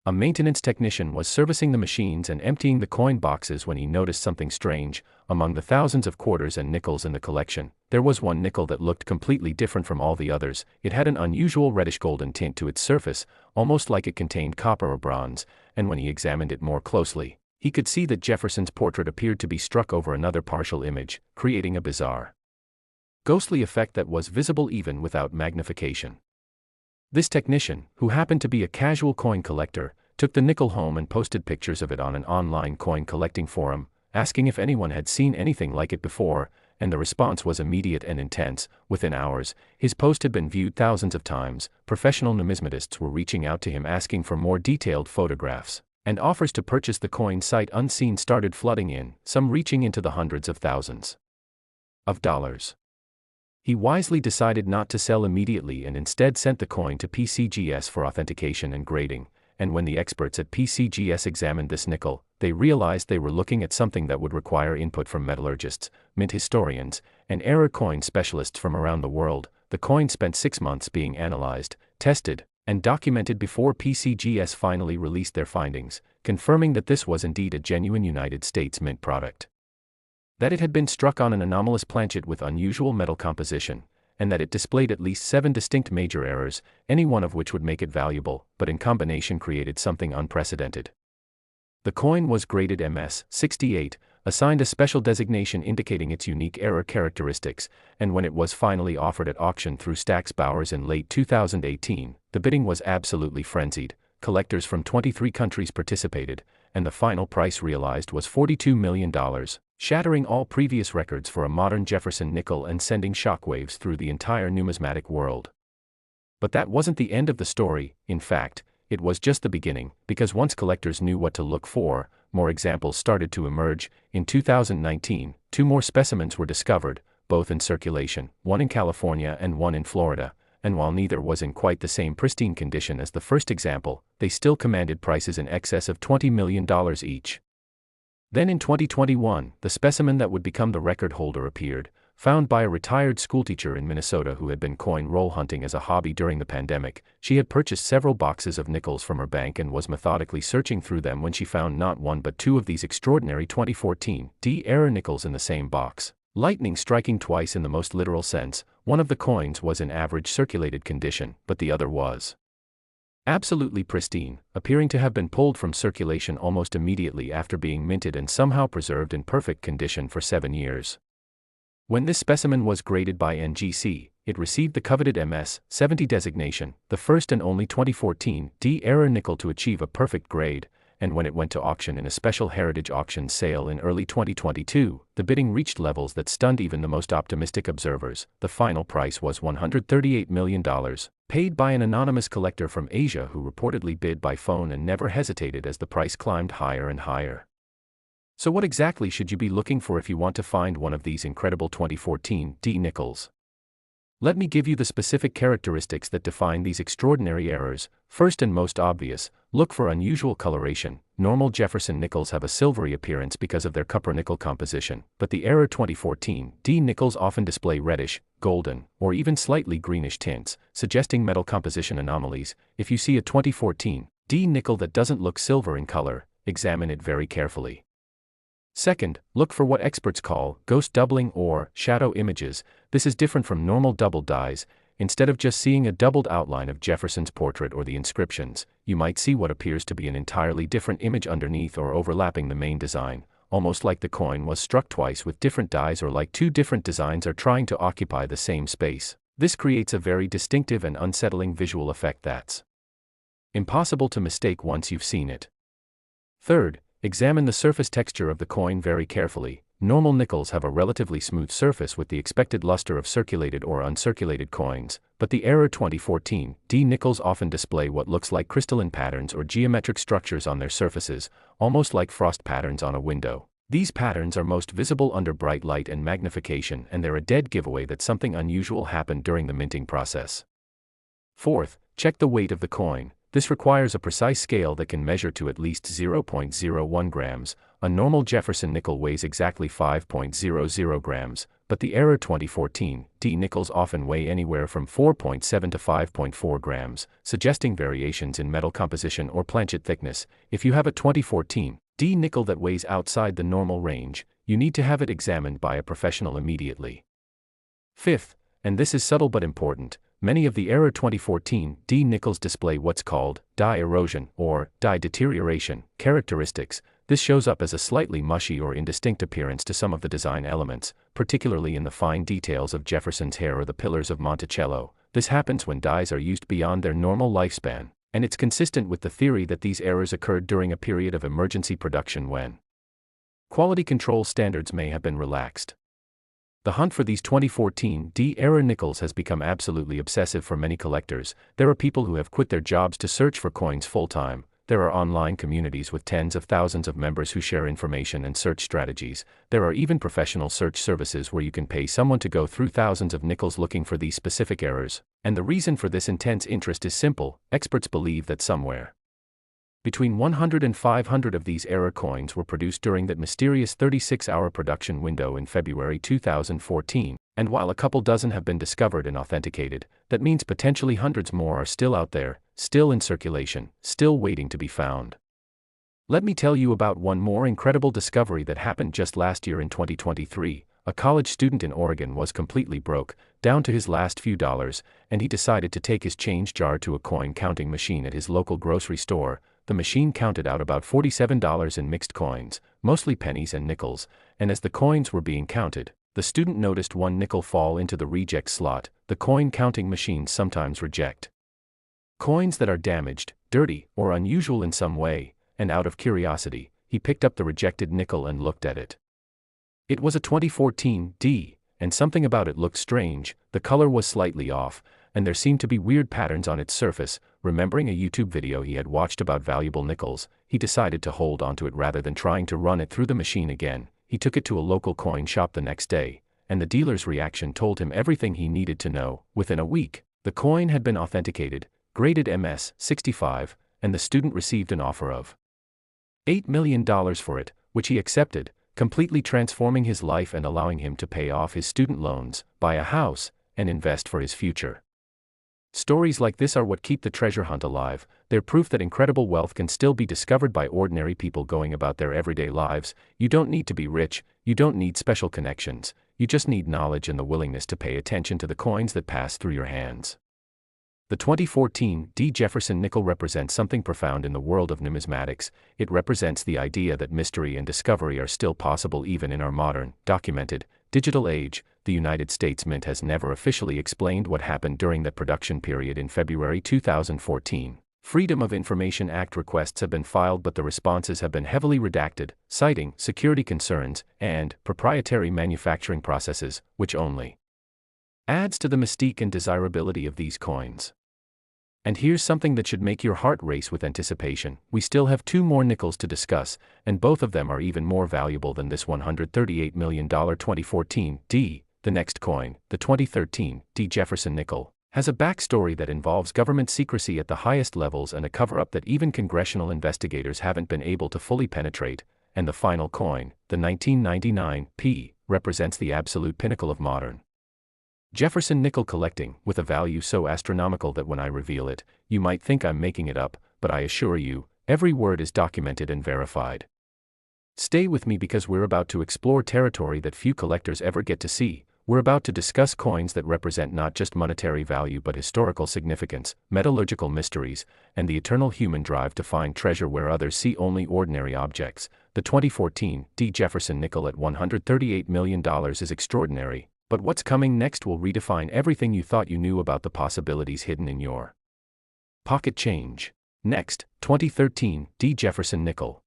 A maintenance technician was servicing the machines and emptying the coin boxes when he noticed something strange. Among the thousands of quarters and nickels in the collection, there was one nickel that looked completely different from all the others. It had an unusual reddish-golden tint to its surface, almost like it contained copper or bronze, and when he examined it more closely, he could see that Jefferson's portrait appeared to be struck over another partial image, creating a bizarre, ghostly effect that was visible even without magnification. This technician, who happened to be a casual coin collector, took the nickel home and posted pictures of it on an online coin collecting forum, asking if anyone had seen anything like it before, and the response was immediate and intense. Within hours, his post had been viewed thousands of times. Professional numismatists were reaching out to him asking for more detailed photographs, and offers to purchase the coin sight unseen started flooding in, some reaching into the hundreds of thousands of dollars. He wisely decided not to sell immediately and instead sent the coin to PCGS for authentication and grading, and when the experts at PCGS examined this nickel, they realized they were looking at something that would require input from metallurgists, mint historians, and error coin specialists from around the world. The coin spent 6 months being analyzed, tested, and documented before PCGS finally released their findings, confirming that this was indeed a genuine United States mint product. That it had been struck on an anomalous planchet with unusual metal composition, and that it displayed at least 7 distinct major errors, any one of which would make it valuable, but in combination created something unprecedented. The coin was graded MS-68, assigned a special designation indicating its unique error characteristics, and when it was finally offered at auction through Stack's Bowers in late 2018, the bidding was absolutely frenzied. Collectors from 23 countries participated, and the final price realized was $42 million, shattering all previous records for a modern Jefferson nickel and sending shockwaves through the entire numismatic world. But that wasn't the end of the story. In fact, it was just the beginning, because once collectors knew what to look for, more examples started to emerge. In 2019, 2 more specimens were discovered, both in circulation, one in California and one in Florida, and while neither was in quite the same pristine condition as the first example, they still commanded prices in excess of $20 million each. Then in 2021, the specimen that would become the record holder appeared, found by a retired schoolteacher in Minnesota who had been coin roll hunting as a hobby during the pandemic. She had purchased several boxes of nickels from her bank and was methodically searching through them when she found not one but 2 of these extraordinary 2014 D-era nickels in the same box. Lightning striking twice in the most literal sense. One of the coins was in average circulated condition, but the other was absolutely pristine, appearing to have been pulled from circulation almost immediately after being minted and somehow preserved in perfect condition for 7 years. When this specimen was graded by NGC, it received the coveted MS-70 designation, the first and only 2014 D-era nickel to achieve a perfect grade, and when it went to auction in a special heritage auction sale in early 2022, the bidding reached levels that stunned even the most optimistic observers. The final price was $138 million, paid by an anonymous collector from Asia who reportedly bid by phone and never hesitated as the price climbed higher and higher. So what exactly should you be looking for if you want to find one of these incredible 2014 D nickels? Let me give you the specific characteristics that define these extraordinary errors. First and most obvious, look for unusual coloration. Normal Jefferson nickels have a silvery appearance because of their copper-nickel composition, but the error 2014 D nickels often display reddish, golden, or even slightly greenish tints, suggesting metal composition anomalies. If you see a 2014 D nickel that doesn't look silver in color, examine it very carefully. Second, look for what experts call ghost doubling or shadow images. This is different from normal doubled dies. Instead of just seeing a doubled outline of Jefferson's portrait or the inscriptions, you might see what appears to be an entirely different image underneath or overlapping the main design, almost like the coin was struck twice with different dies or like 2 different designs are trying to occupy the same space. This creates a very distinctive and unsettling visual effect that's impossible to mistake once you've seen it. Third, examine the surface texture of the coin very carefully. Normal nickels have a relatively smooth surface with the expected luster of circulated or uncirculated coins, but the error 2014 D nickels often display what looks like crystalline patterns or geometric structures on their surfaces, almost like frost patterns on a window. These patterns are most visible under bright light and magnification, and they're a dead giveaway that something unusual happened during the minting process. Fourth, check the weight of the coin. This requires a precise scale that can measure to at least 0.01 grams. A normal Jefferson nickel weighs exactly 5.00 grams, but the error 2014 D nickels often weigh anywhere from 4.7 to 5.4 grams, suggesting variations in metal composition or planchet thickness. If you have a 2014 D nickel that weighs outside the normal range, you need to have it examined by a professional immediately. Fifth, and this is subtle but important, many of the error 2014 D nickels display what's called die erosion or die deterioration characteristics. This shows up as a slightly mushy or indistinct appearance to some of the design elements, particularly in the fine details of Jefferson's hair or the pillars of Monticello. This happens when dies are used beyond their normal lifespan, and it's consistent with the theory that these errors occurred during a period of emergency production when quality control standards may have been relaxed. The hunt for these 2014 D error nickels has become absolutely obsessive for many collectors. There are people who have quit their jobs to search for coins full-time. There are online communities with tens of thousands of members who share information and search strategies. There are even professional search services where you can pay someone to go through thousands of nickels looking for these specific errors. And the reason for this intense interest is simple: experts believe that somewhere between 100 and 500 of these error coins were produced during that mysterious 36-hour production window in February 2014, and while a couple dozen have been discovered and authenticated, that means potentially hundreds more are still out there, still in circulation, still waiting to be found. Let me tell you about one more incredible discovery that happened just last year in 2023. A college student in Oregon was completely broke, down to his last few dollars, and he decided to take his change jar to a coin counting machine at his local grocery store. The machine counted out about $47 in mixed coins, mostly pennies and nickels, and as the coins were being counted, the student noticed one nickel fall into the reject slot. The coin counting machines sometimes reject coins that are damaged, dirty, or unusual in some way, and out of curiosity, he picked up the rejected nickel and looked at it. It was a 2014 D, and something about it looked strange. The color was slightly off, and there seemed to be weird patterns on its surface. Remembering a YouTube video he had watched about valuable nickels, he decided to hold onto it rather than trying to run it through the machine again. He took it to a local coin shop the next day, and the dealer's reaction told him everything he needed to know. Within a week, the coin had been authenticated, graded MS-65, and the student received an offer of $8 million for it, which he accepted, completely transforming his life and allowing him to pay off his student loans, buy a house, and invest for his future. Stories like this are what keep the treasure hunt alive. They're proof that incredible wealth can still be discovered by ordinary people going about their everyday lives. You don't need to be rich, you don't need special connections, you just need knowledge and the willingness to pay attention to the coins that pass through your hands. The 2014 D Jefferson nickel represents something profound in the world of numismatics. It represents the idea that mystery and discovery are still possible even in our modern, documented, digital age. The United States Mint has never officially explained what happened during that production period in February 2014. Freedom of Information Act requests have been filed, but the responses have been heavily redacted, citing security concerns and proprietary manufacturing processes, which only adds to the mystique and desirability of these coins. And here's something that should make your heart race with anticipation. We still have two more nickels to discuss, and both of them are even more valuable than this $138 million 2014 D. The next coin, the 2013 D Jefferson nickel, has a backstory that involves government secrecy at the highest levels and a cover-up that even congressional investigators haven't been able to fully penetrate. And the final coin, the 1999 P, represents the absolute pinnacle of modern Jefferson nickel collecting, with a value so astronomical that when I reveal it, you might think I'm making it up, but I assure you, every word is documented and verified. Stay with me because we're about to explore territory that few collectors ever get to see. We're about to discuss coins that represent not just monetary value but historical significance, metallurgical mysteries, and the eternal human drive to find treasure where others see only ordinary objects. The 2014 D Jefferson nickel at $138 million is extraordinary, but what's coming next will redefine everything you thought you knew about the possibilities hidden in your pocket change. Next, 2013 D Jefferson nickel.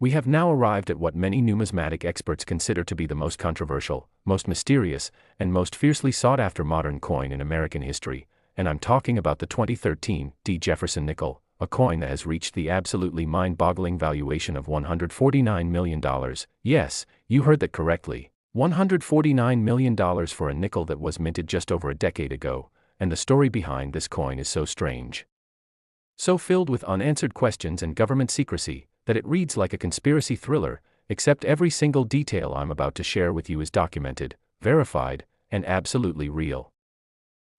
We have now arrived at what many numismatic experts consider to be the most controversial, most mysterious, and most fiercely sought-after modern coin in American history, and I'm talking about the 2013 D Jefferson nickel, a coin that has reached the absolutely mind-boggling valuation of $149 million. Yes, you heard that correctly. $149 million for a nickel that was minted just over a decade ago, and the story behind this coin is so strange. So filled with unanswered questions and government secrecy, that it reads like a conspiracy thriller, except every single detail I'm about to share with you is documented, verified, and absolutely real.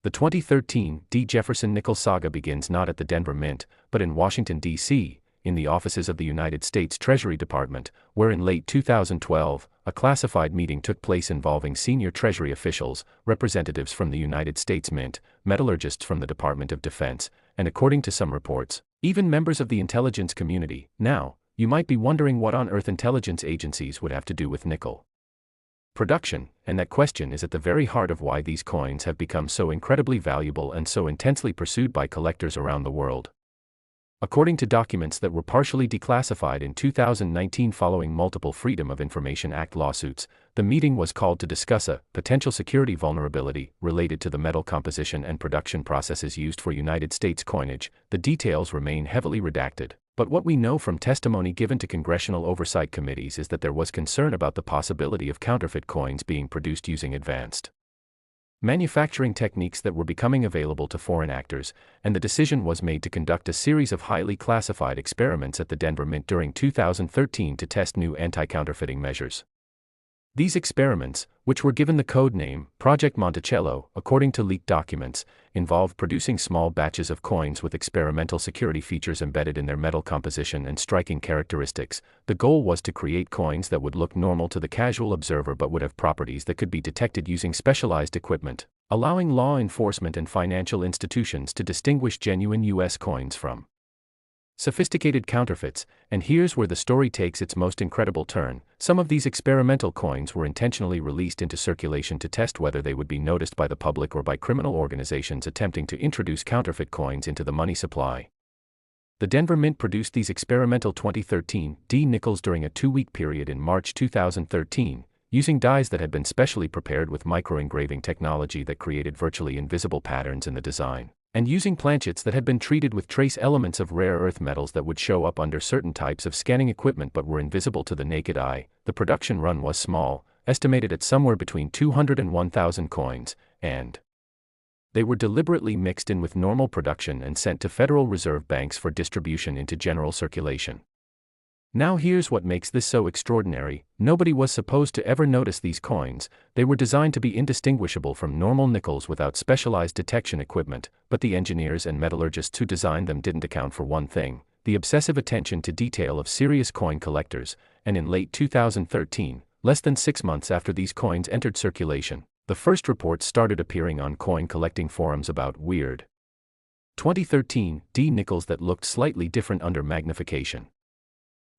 The 2013 D. Jefferson Nickels saga begins not at the Denver Mint, but in Washington, D.C., in the offices of the United States Treasury Department, where in late 2012, a classified meeting took place involving senior Treasury officials, representatives from the United States Mint, metallurgists from the Department of Defense, and according to some reports, even members of the intelligence community. Now, you might be wondering what on earth intelligence agencies would have to do with nickel production, and that question is at the very heart of why these coins have become so incredibly valuable and so intensely pursued by collectors around the world. According to documents that were partially declassified in 2019 following multiple Freedom of Information Act lawsuits, the meeting was called to discuss a potential security vulnerability related to the metal composition and production processes used for United States coinage. The details remain heavily redacted, but what we know from testimony given to congressional oversight committees is that there was concern about the possibility of counterfeit coins being produced using advanced manufacturing techniques that were becoming available to foreign actors, and the decision was made to conduct a series of highly classified experiments at the Denver Mint during 2013 to test new anti-counterfeiting measures. These experiments, which were given the code name Project Monticello, according to leaked documents, involved producing small batches of coins with experimental security features embedded in their metal composition and striking characteristics. The goal was to create coins that would look normal to the casual observer but would have properties that could be detected using specialized equipment, allowing law enforcement and financial institutions to distinguish genuine U.S. coins from sophisticated counterfeits. And here's where the story takes its most incredible turn. Some of these experimental coins were intentionally released into circulation to test whether they would be noticed by the public or by criminal organizations attempting to introduce counterfeit coins into the money supply. The Denver Mint produced these experimental 2013 D nickels during a 2-week period in March 2013, using dies that had been specially prepared with microengraving technology that created virtually invisible patterns in the design, and using planchets that had been treated with trace elements of rare earth metals that would show up under certain types of scanning equipment but were invisible to the naked eye. The production run was small, estimated at somewhere between 200 and 1,000 coins, and they were deliberately mixed in with normal production and sent to Federal Reserve banks for distribution into general circulation. Now here's what makes this so extraordinary. Nobody was supposed to ever notice these coins. They were designed to be indistinguishable from normal nickels without specialized detection equipment, but the engineers and metallurgists who designed them didn't account for one thing: the obsessive attention to detail of serious coin collectors. And in late 2013, less than 6 months after these coins entered circulation, the first reports started appearing on coin collecting forums about weird 2013 D nickels that looked slightly different under magnification.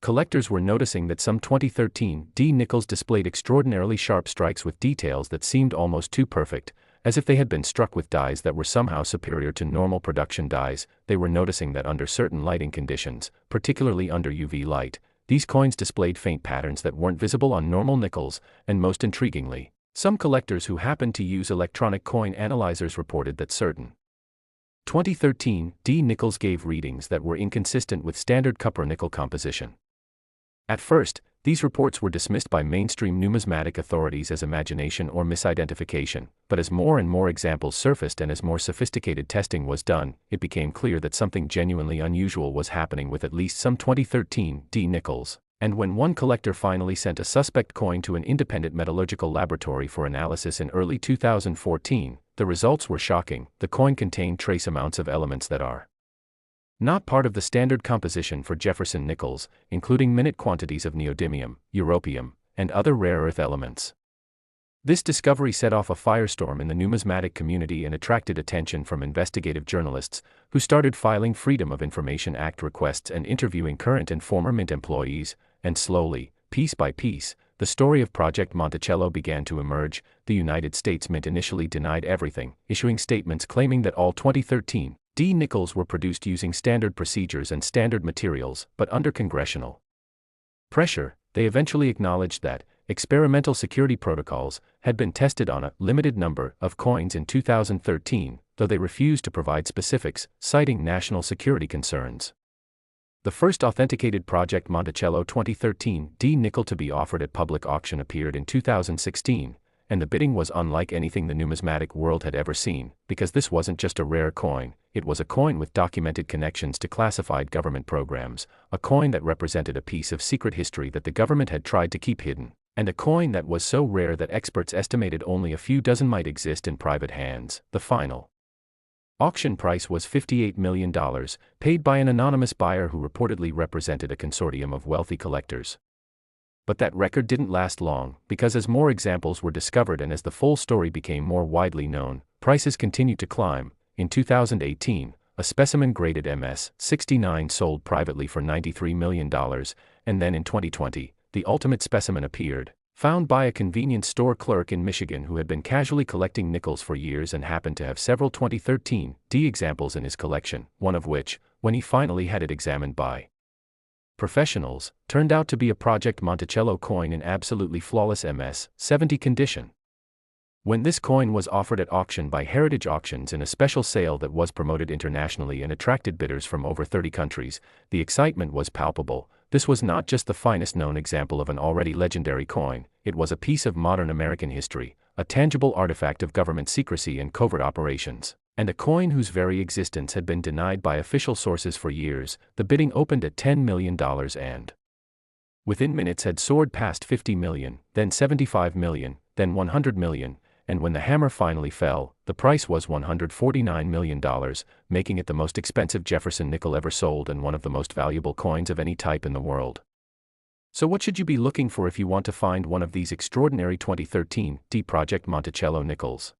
Collectors were noticing that some 2013 D nickels displayed extraordinarily sharp strikes with details that seemed almost too perfect, as if they had been struck with dyes that were somehow superior to normal production dyes. They were noticing that under certain lighting conditions, particularly under UV light, these coins displayed faint patterns that weren't visible on normal nickels, and most intriguingly, some collectors who happened to use electronic coin analyzers reported that certain 2013 D nickels gave readings that were inconsistent with standard copper-nickel composition. At first, these reports were dismissed by mainstream numismatic authorities as imagination or misidentification, but as more and more examples surfaced and as more sophisticated testing was done, it became clear that something genuinely unusual was happening with at least some 2013 D nickels. And when one collector finally sent a suspect coin to an independent metallurgical laboratory for analysis in early 2014, the results were shocking. The coin contained trace amounts of elements that are not part of the standard composition for Jefferson nickels, including minute quantities of neodymium, europium, and other rare earth elements. This discovery set off a firestorm in the numismatic community and attracted attention from investigative journalists, who started filing Freedom of Information Act requests and interviewing current and former Mint employees, and slowly, piece by piece, the story of Project Monticello began to emerge. The United States Mint initially denied everything, issuing statements claiming that all 2013 D nickels were produced using standard procedures and standard materials, but under congressional pressure, they eventually acknowledged that experimental security protocols had been tested on a limited number of coins in 2013, though they refused to provide specifics, citing national security concerns. The first authenticated Project Monticello 2013 D nickel to be offered at public auction appeared in 2016, and the bidding was unlike anything the numismatic world had ever seen, because this wasn't just a rare coin, it was a coin with documented connections to classified government programs, a coin that represented a piece of secret history that the government had tried to keep hidden, and a coin that was so rare that experts estimated only a few dozen might exist in private hands. The final auction price was $58 million, paid by an anonymous buyer who reportedly represented a consortium of wealthy collectors. But that record didn't last long, because as more examples were discovered and as the full story became more widely known, prices continued to climb. In 2018, a specimen graded MS-69 sold privately for $93 million, and then in 2020, the ultimate specimen appeared, found by a convenience store clerk in Michigan who had been casually collecting nickels for years and happened to have several 2013 D examples in his collection, one of which, when he finally had it examined by professionals, turned out to be a Project Monticello coin in absolutely flawless MS-70 condition. When this coin was offered at auction by Heritage Auctions in a special sale that was promoted internationally and attracted bidders from over 30 countries, the excitement was palpable. This was not just the finest known example of an already legendary coin, it was a piece of modern American history, a tangible artifact of government secrecy and covert operations, and a coin whose very existence had been denied by official sources for years. The bidding opened at $10 million and within minutes had soared past $50 million, then $75 million, then $100 million, and when the hammer finally fell, the price was $149 million, making it the most expensive Jefferson nickel ever sold and one of the most valuable coins of any type in the world. So what should you be looking for if you want to find one of these extraordinary 2013 D Project Monticello nickels?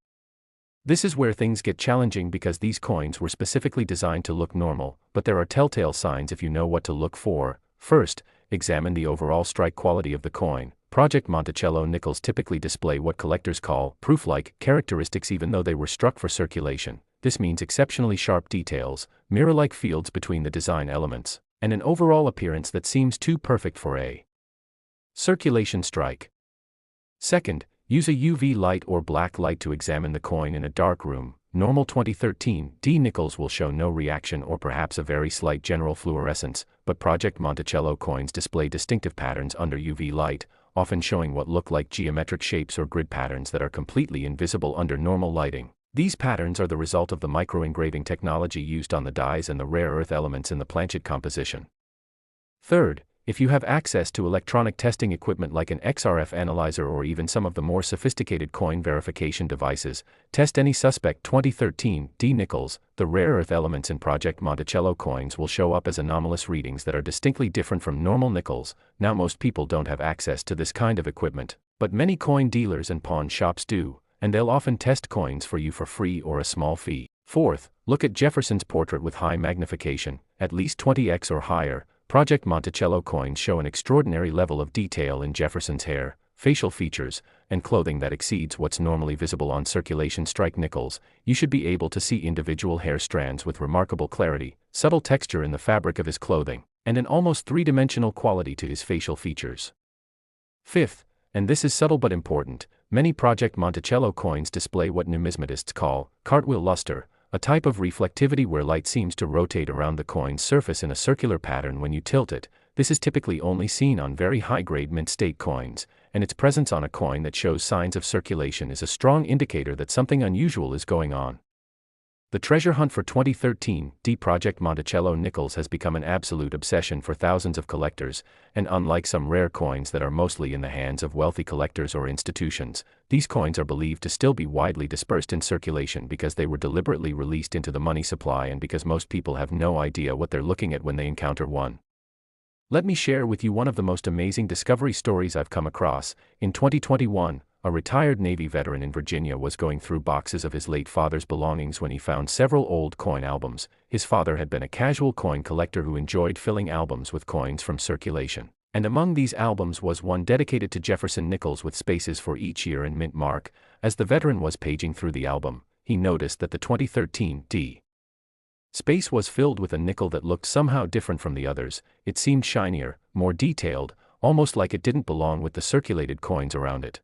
This is where things get challenging because these coins were specifically designed to look normal, but there are telltale signs if you know what to look for. First, examine the overall strike quality of the coin. Project Monticello nickels typically display what collectors call proof-like characteristics even though they were struck for circulation. This means exceptionally sharp details, mirror-like fields between the design elements, and an overall appearance that seems too perfect for a circulation strike. Second, use a UV light or black light to examine the coin in a dark room. Normal 2013 D nickels will show no reaction or perhaps a very slight general fluorescence, but Project Monticello coins display distinctive patterns under UV light, often showing what look like geometric shapes or grid patterns that are completely invisible under normal lighting. These patterns are the result of the microengraving technology used on the dies and the rare earth elements in the planchet composition. Third, if you have access to electronic testing equipment like an XRF analyzer or even some of the more sophisticated coin verification devices, test any suspect 2013 D nickels. The rare earth elements in Project Monticello coins will show up as anomalous readings that are distinctly different from normal nickels. Now most people don't have access to this kind of equipment, but many coin dealers and pawn shops do, and they'll often test coins for you for free or a small fee. Fourth, look at Jefferson's portrait with high magnification, at least 20x or higher. Project Monticello coins show an extraordinary level of detail in Jefferson's hair, facial features, and clothing that exceeds what's normally visible on circulation strike nickels. You should be able to see individual hair strands with remarkable clarity, subtle texture in the fabric of his clothing, and an almost three-dimensional quality to his facial features. Fifth, and this is subtle but important, many Project Monticello coins display what numismatists call cartwheel luster, a type of reflectivity where light seems to rotate around the coin's surface in a circular pattern when you tilt it. This is typically only seen on very high-grade mint-state coins, and its presence on a coin that shows signs of circulation is a strong indicator that something unusual is going on. The treasure hunt for 2013 D Project Monticello nickels has become an absolute obsession for thousands of collectors, and unlike some rare coins that are mostly in the hands of wealthy collectors or institutions, these coins are believed to still be widely dispersed in circulation because they were deliberately released into the money supply and because most people have no idea what they're looking at when they encounter one. Let me share with you one of the most amazing discovery stories I've come across. In 2021, a retired Navy veteran in Virginia was going through boxes of his late father's belongings when he found several old coin albums. His father had been a casual coin collector who enjoyed filling albums with coins from circulation, and among these albums was one dedicated to Jefferson nickels with spaces for each year and mint mark. As the veteran was paging through the album, he noticed that the 2013 D space was filled with a nickel that looked somehow different from the others. It seemed shinier, more detailed, almost like it didn't belong with the circulated coins around it.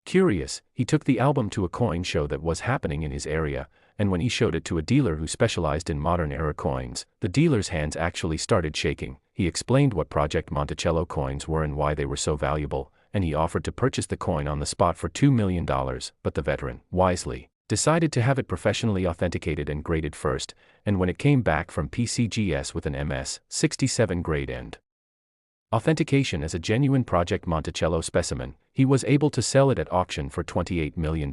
Curious, he took the album to a coin show that was happening in his area, and when he showed it to a dealer who specialized in modern-era coins, the dealer's hands actually started shaking. He explained what Project Monticello coins were and why they were so valuable, and he offered to purchase the coin on the spot for $2 million, but the veteran, wisely, decided to have it professionally authenticated and graded first, and when it came back from PCGS with an MS-67 grade and authentication as a genuine Project Monticello specimen, he was able to sell it at auction for $28 million.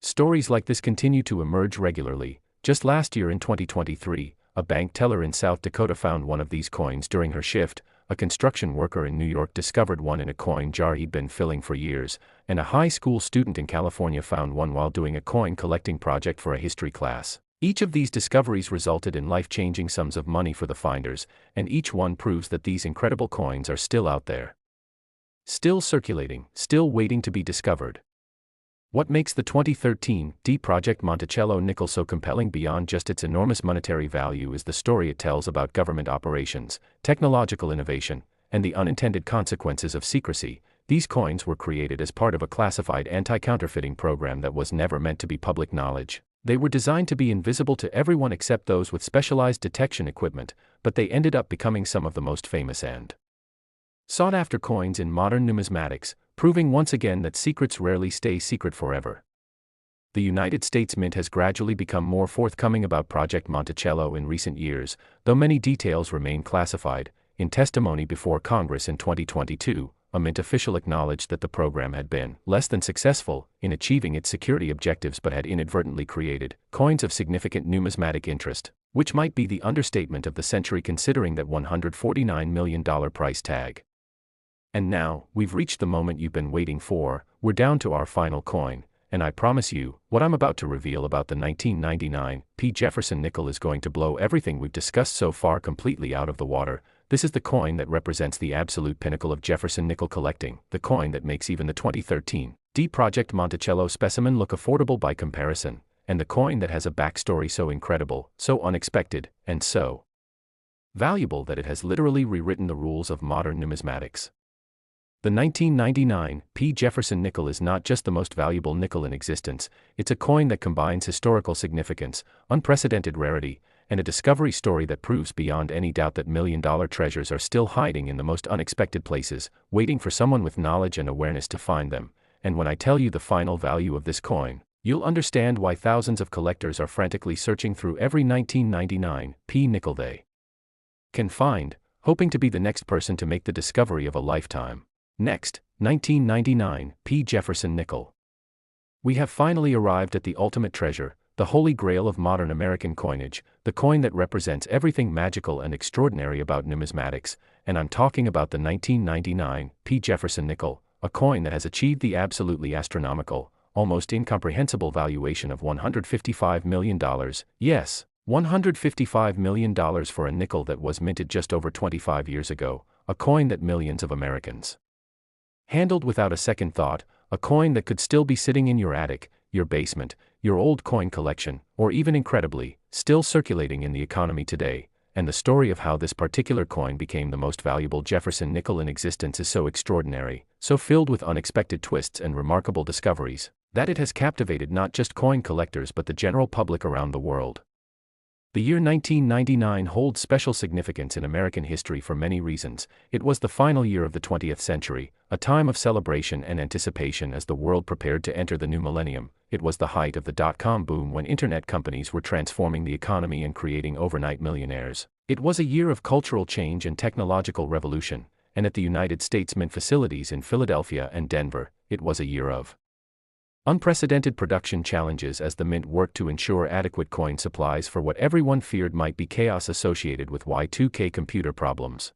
Stories like this continue to emerge regularly. Just last year in 2023, a bank teller in South Dakota found one of these coins during her shift, a construction worker in New York discovered one in a coin jar he'd been filling for years, and a high school student in California found one while doing a coin collecting project for a history class. Each of these discoveries resulted in life-changing sums of money for the finders, and each one proves that these incredible coins are still out there. Still circulating, still waiting to be discovered. What makes the 2013 Project Monticello nickel so compelling beyond just its enormous monetary value is the story it tells about government operations, technological innovation, and the unintended consequences of secrecy. These coins were created as part of a classified anti-counterfeiting program that was never meant to be public knowledge. They were designed to be invisible to everyone except those with specialized detection equipment, but they ended up becoming some of the most famous and sought-after coins in modern numismatics, proving once again that secrets rarely stay secret forever. The United States Mint has gradually become more forthcoming about Project Monticello in recent years, though many details remain classified. In testimony before Congress in 2022, a Mint official acknowledged that the program had been less than successful in achieving its security objectives but had inadvertently created coins of significant numismatic interest, which might be the understatement of the century considering that $149 million price tag. And now, we've reached the moment you've been waiting for. We're down to our final coin, and I promise you, what I'm about to reveal about the 1999 Jefferson nickel is going to blow everything we've discussed so far completely out of the water. This is the coin that represents the absolute pinnacle of Jefferson nickel collecting, the coin that makes even the 2013 Project Monticello specimen look affordable by comparison, and the coin that has a backstory so incredible, so unexpected, and so valuable that it has literally rewritten the rules of modern numismatics. The 1999 Jefferson nickel is not just the most valuable nickel in existence, it's a coin that combines historical significance, unprecedented rarity, and a discovery story that proves beyond any doubt that million-dollar treasures are still hiding in the most unexpected places, waiting for someone with knowledge and awareness to find them. And when I tell you the final value of this coin, you'll understand why thousands of collectors are frantically searching through every 1999 nickel they can find, hoping to be the next person to make the discovery of a lifetime. Next, 1999 Jefferson nickel. We have finally arrived at the ultimate treasure, the holy grail of modern American coinage, the coin that represents everything magical and extraordinary about numismatics, and I'm talking about the 1999 Jefferson nickel, a coin that has achieved the absolutely astronomical, almost incomprehensible valuation of $155 million. Yes, $155 million for a nickel that was minted just over 25 years ago, a coin that millions of Americans handled without a second thought, a coin that could still be sitting in your attic, your basement, your old coin collection, or even incredibly, still circulating in the economy today. And the story of how this particular coin became the most valuable Jefferson nickel in existence is so extraordinary, so filled with unexpected twists and remarkable discoveries, that it has captivated not just coin collectors but the general public around the world. The year 1999 holds special significance in American history for many reasons. It was the final year of the 20th century, a time of celebration and anticipation as the world prepared to enter the new millennium. It was the height of the dot-com boom when internet companies were transforming the economy and creating overnight millionaires. It was a year of cultural change and technological revolution, and at the United States Mint facilities in Philadelphia and Denver, it was a year of unprecedented production challenges as the Mint worked to ensure adequate coin supplies for what everyone feared might be chaos associated with Y2K computer problems.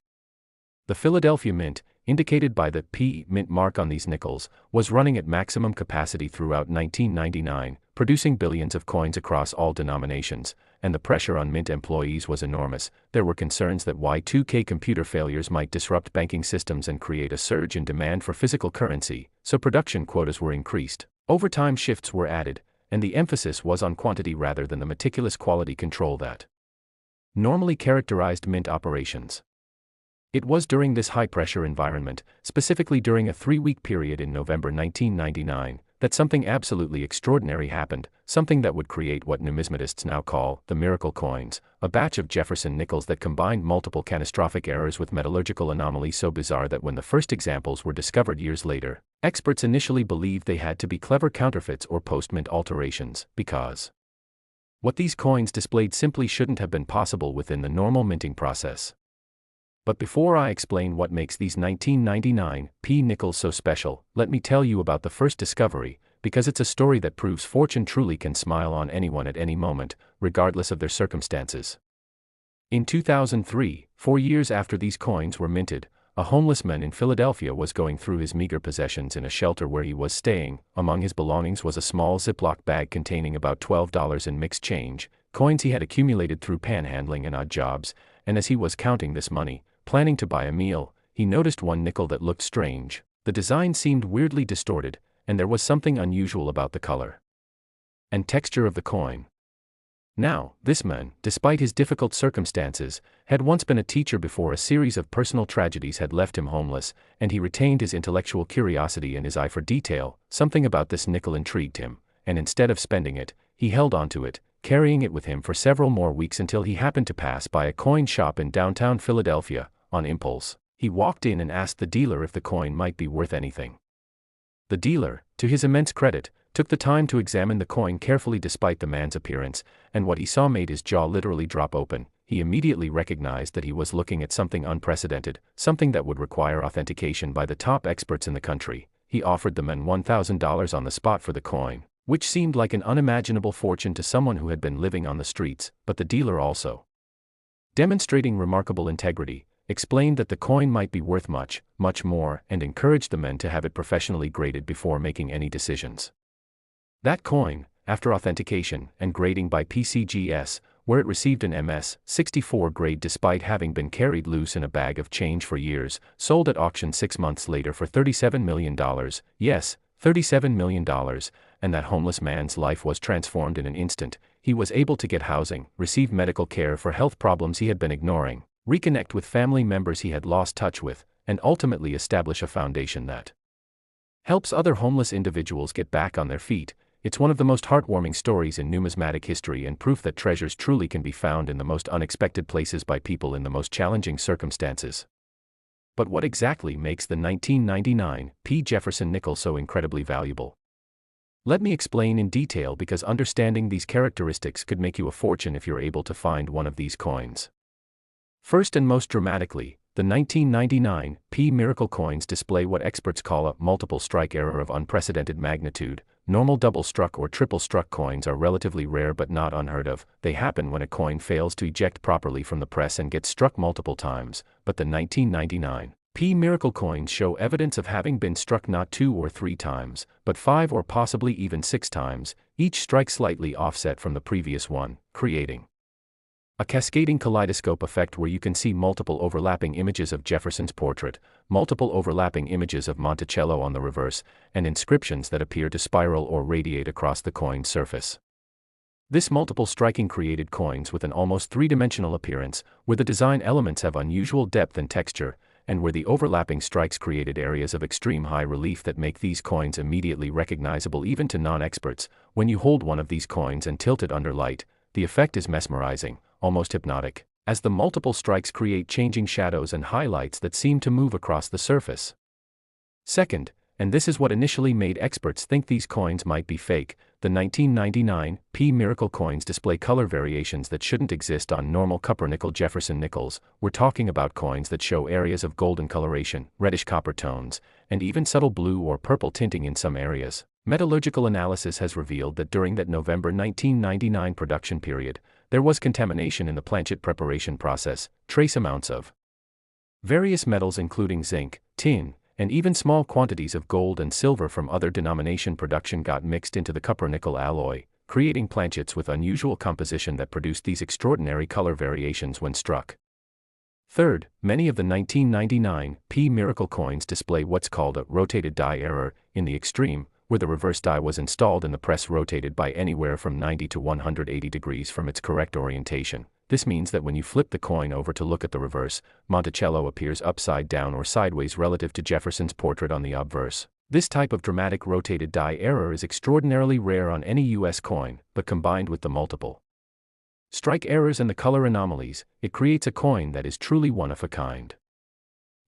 The Philadelphia Mint, indicated by the P Mint mark on these nickels, was running at maximum capacity throughout 1999, producing billions of coins across all denominations, and the pressure on Mint employees was enormous. There were concerns that Y2K computer failures might disrupt banking systems and create a surge in demand for physical currency, so production quotas were increased. Overtime shifts were added, and the emphasis was on quantity rather than the meticulous quality control that normally characterized Mint operations. It was during this high-pressure environment, specifically during a 3-week period in November 1999, that something absolutely extraordinary happened, something that would create what numismatists now call the miracle coins, a batch of Jefferson nickels that combined multiple catastrophic errors with metallurgical anomalies so bizarre that when the first examples were discovered years later, experts initially believed they had to be clever counterfeits or post-mint alterations, because what these coins displayed simply shouldn't have been possible within the normal minting process. But before I explain what makes these 1999 P nickels so special, let me tell you about the first discovery, because it's a story that proves fortune truly can smile on anyone at any moment, regardless of their circumstances. In 2003, 4 years after these coins were minted, a homeless man in Philadelphia was going through his meager possessions in a shelter where he was staying. Among his belongings was a small Ziploc bag containing about $12 in mixed change, coins he had accumulated through panhandling and odd jobs, and as he was counting this money, planning to buy a meal, he noticed one nickel that looked strange. The design seemed weirdly distorted, and there was something unusual about the color and texture of the coin. Now, this man, despite his difficult circumstances, had once been a teacher before a series of personal tragedies had left him homeless, and he retained his intellectual curiosity and his eye for detail. Something about this nickel intrigued him, and instead of spending it, he held onto it, carrying it with him for several more weeks until he happened to pass by a coin shop in downtown Philadelphia. On impulse, he walked in and asked the dealer if the coin might be worth anything. The dealer, to his immense credit, took the time to examine the coin carefully despite the man's appearance, and what he saw made his jaw literally drop open. He immediately recognized that he was looking at something unprecedented, something that would require authentication by the top experts in the country. He offered the man $1,000 on the spot for the coin, which seemed like an unimaginable fortune to someone who had been living on the streets, but the dealer also, demonstrating remarkable integrity, explained that the coin might be worth much, much more, and encouraged the men to have it professionally graded before making any decisions. That coin, after authentication and grading by PCGS, where it received an MS-64 grade despite having been carried loose in a bag of change for years, sold at auction 6 months later for $37 million, yes, $37 million, and that homeless man's life was transformed in an instant. He was able to get housing, receive medical care for health problems he had been ignoring, reconnect with family members he had lost touch with, and ultimately establish a foundation that helps other homeless individuals get back on their feet. It's one of the most heartwarming stories in numismatic history and proof that treasures truly can be found in the most unexpected places by people in the most challenging circumstances. But what exactly makes the 1999 P. Jefferson nickel so incredibly valuable? Let me explain in detail, because understanding these characteristics could make you a fortune if you're able to find one of these coins. First and most dramatically, the 1999 P miracle coins display what experts call a multiple strike error of unprecedented magnitude. Normal double-struck or triple-struck coins are relatively rare but not unheard of. They happen when a coin fails to eject properly from the press and gets struck multiple times, but the 1999 P miracle coins show evidence of having been struck not 2 or 3 times, but 5 or possibly even 6 times, each strike slightly offset from the previous one, creating a cascading kaleidoscope effect where you can see multiple overlapping images of Jefferson's portrait, multiple overlapping images of Monticello on the reverse, and inscriptions that appear to spiral or radiate across the coin's surface. This multiple striking created coins with an almost three-dimensional appearance, where the design elements have unusual depth and texture, and where the overlapping strikes created areas of extreme high relief that make these coins immediately recognizable even to non-experts. When you hold one of these coins and tilt it under light, the effect is mesmerizing, almost hypnotic, as the multiple strikes create changing shadows and highlights that seem to move across the surface. Second, and this is what initially made experts think these coins might be fake, the 1999 P miracle coins display color variations that shouldn't exist on normal copper-nickel Jefferson nickels. We're talking about coins that show areas of golden coloration, reddish copper tones, and even subtle blue or purple tinting in some areas. Metallurgical analysis has revealed that during that November 1999 production period, there was contamination in the planchet preparation process. Trace amounts of various metals including zinc, tin, and even small quantities of gold and silver from other denomination production got mixed into the copper-nickel alloy, creating planchets with unusual composition that produced these extraordinary color variations when struck. Third, many of the 1999 P miracle coins display what's called a rotated die error in the extreme, where the reverse die was installed and the press rotated by anywhere from 90 to 180 degrees from its correct orientation. This means that when you flip the coin over to look at the reverse, Monticello appears upside down or sideways relative to Jefferson's portrait on the obverse. This type of dramatic rotated die error is extraordinarily rare on any US coin, but combined with the multiple strike errors and the color anomalies, it creates a coin that is truly one of a kind.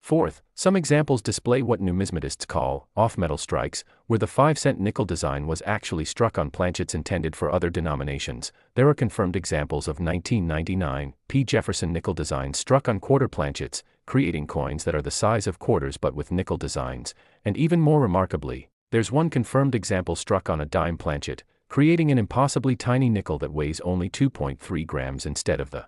Fourth, some examples display what numismatists call off-metal strikes, where the 5-cent nickel design was actually struck on planchets intended for other denominations. There are confirmed examples of 1999 P. Jefferson nickel designs struck on quarter planchets, creating coins that are the size of quarters but with nickel designs, and even more remarkably, there's one confirmed example struck on a dime planchet, creating an impossibly tiny nickel that weighs only 2.3 grams instead of the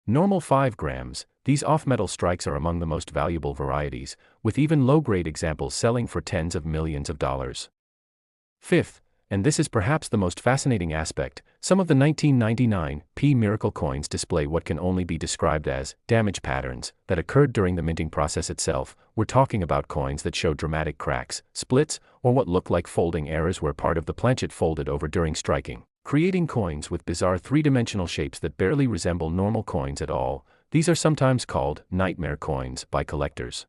normal 5 grams. These off-metal strikes are among the most valuable varieties, with even low-grade examples selling for tens of millions of dollars. Fifth, and this is perhaps the most fascinating aspect, some of the 1999 P miracle coins display what can only be described as damage patterns that occurred during the minting process itself. We're talking about coins that show dramatic cracks, splits, or what look like folding errors where part of the planchet folded over during striking, creating coins with bizarre three-dimensional shapes that barely resemble normal coins at all. These are sometimes called nightmare coins by collectors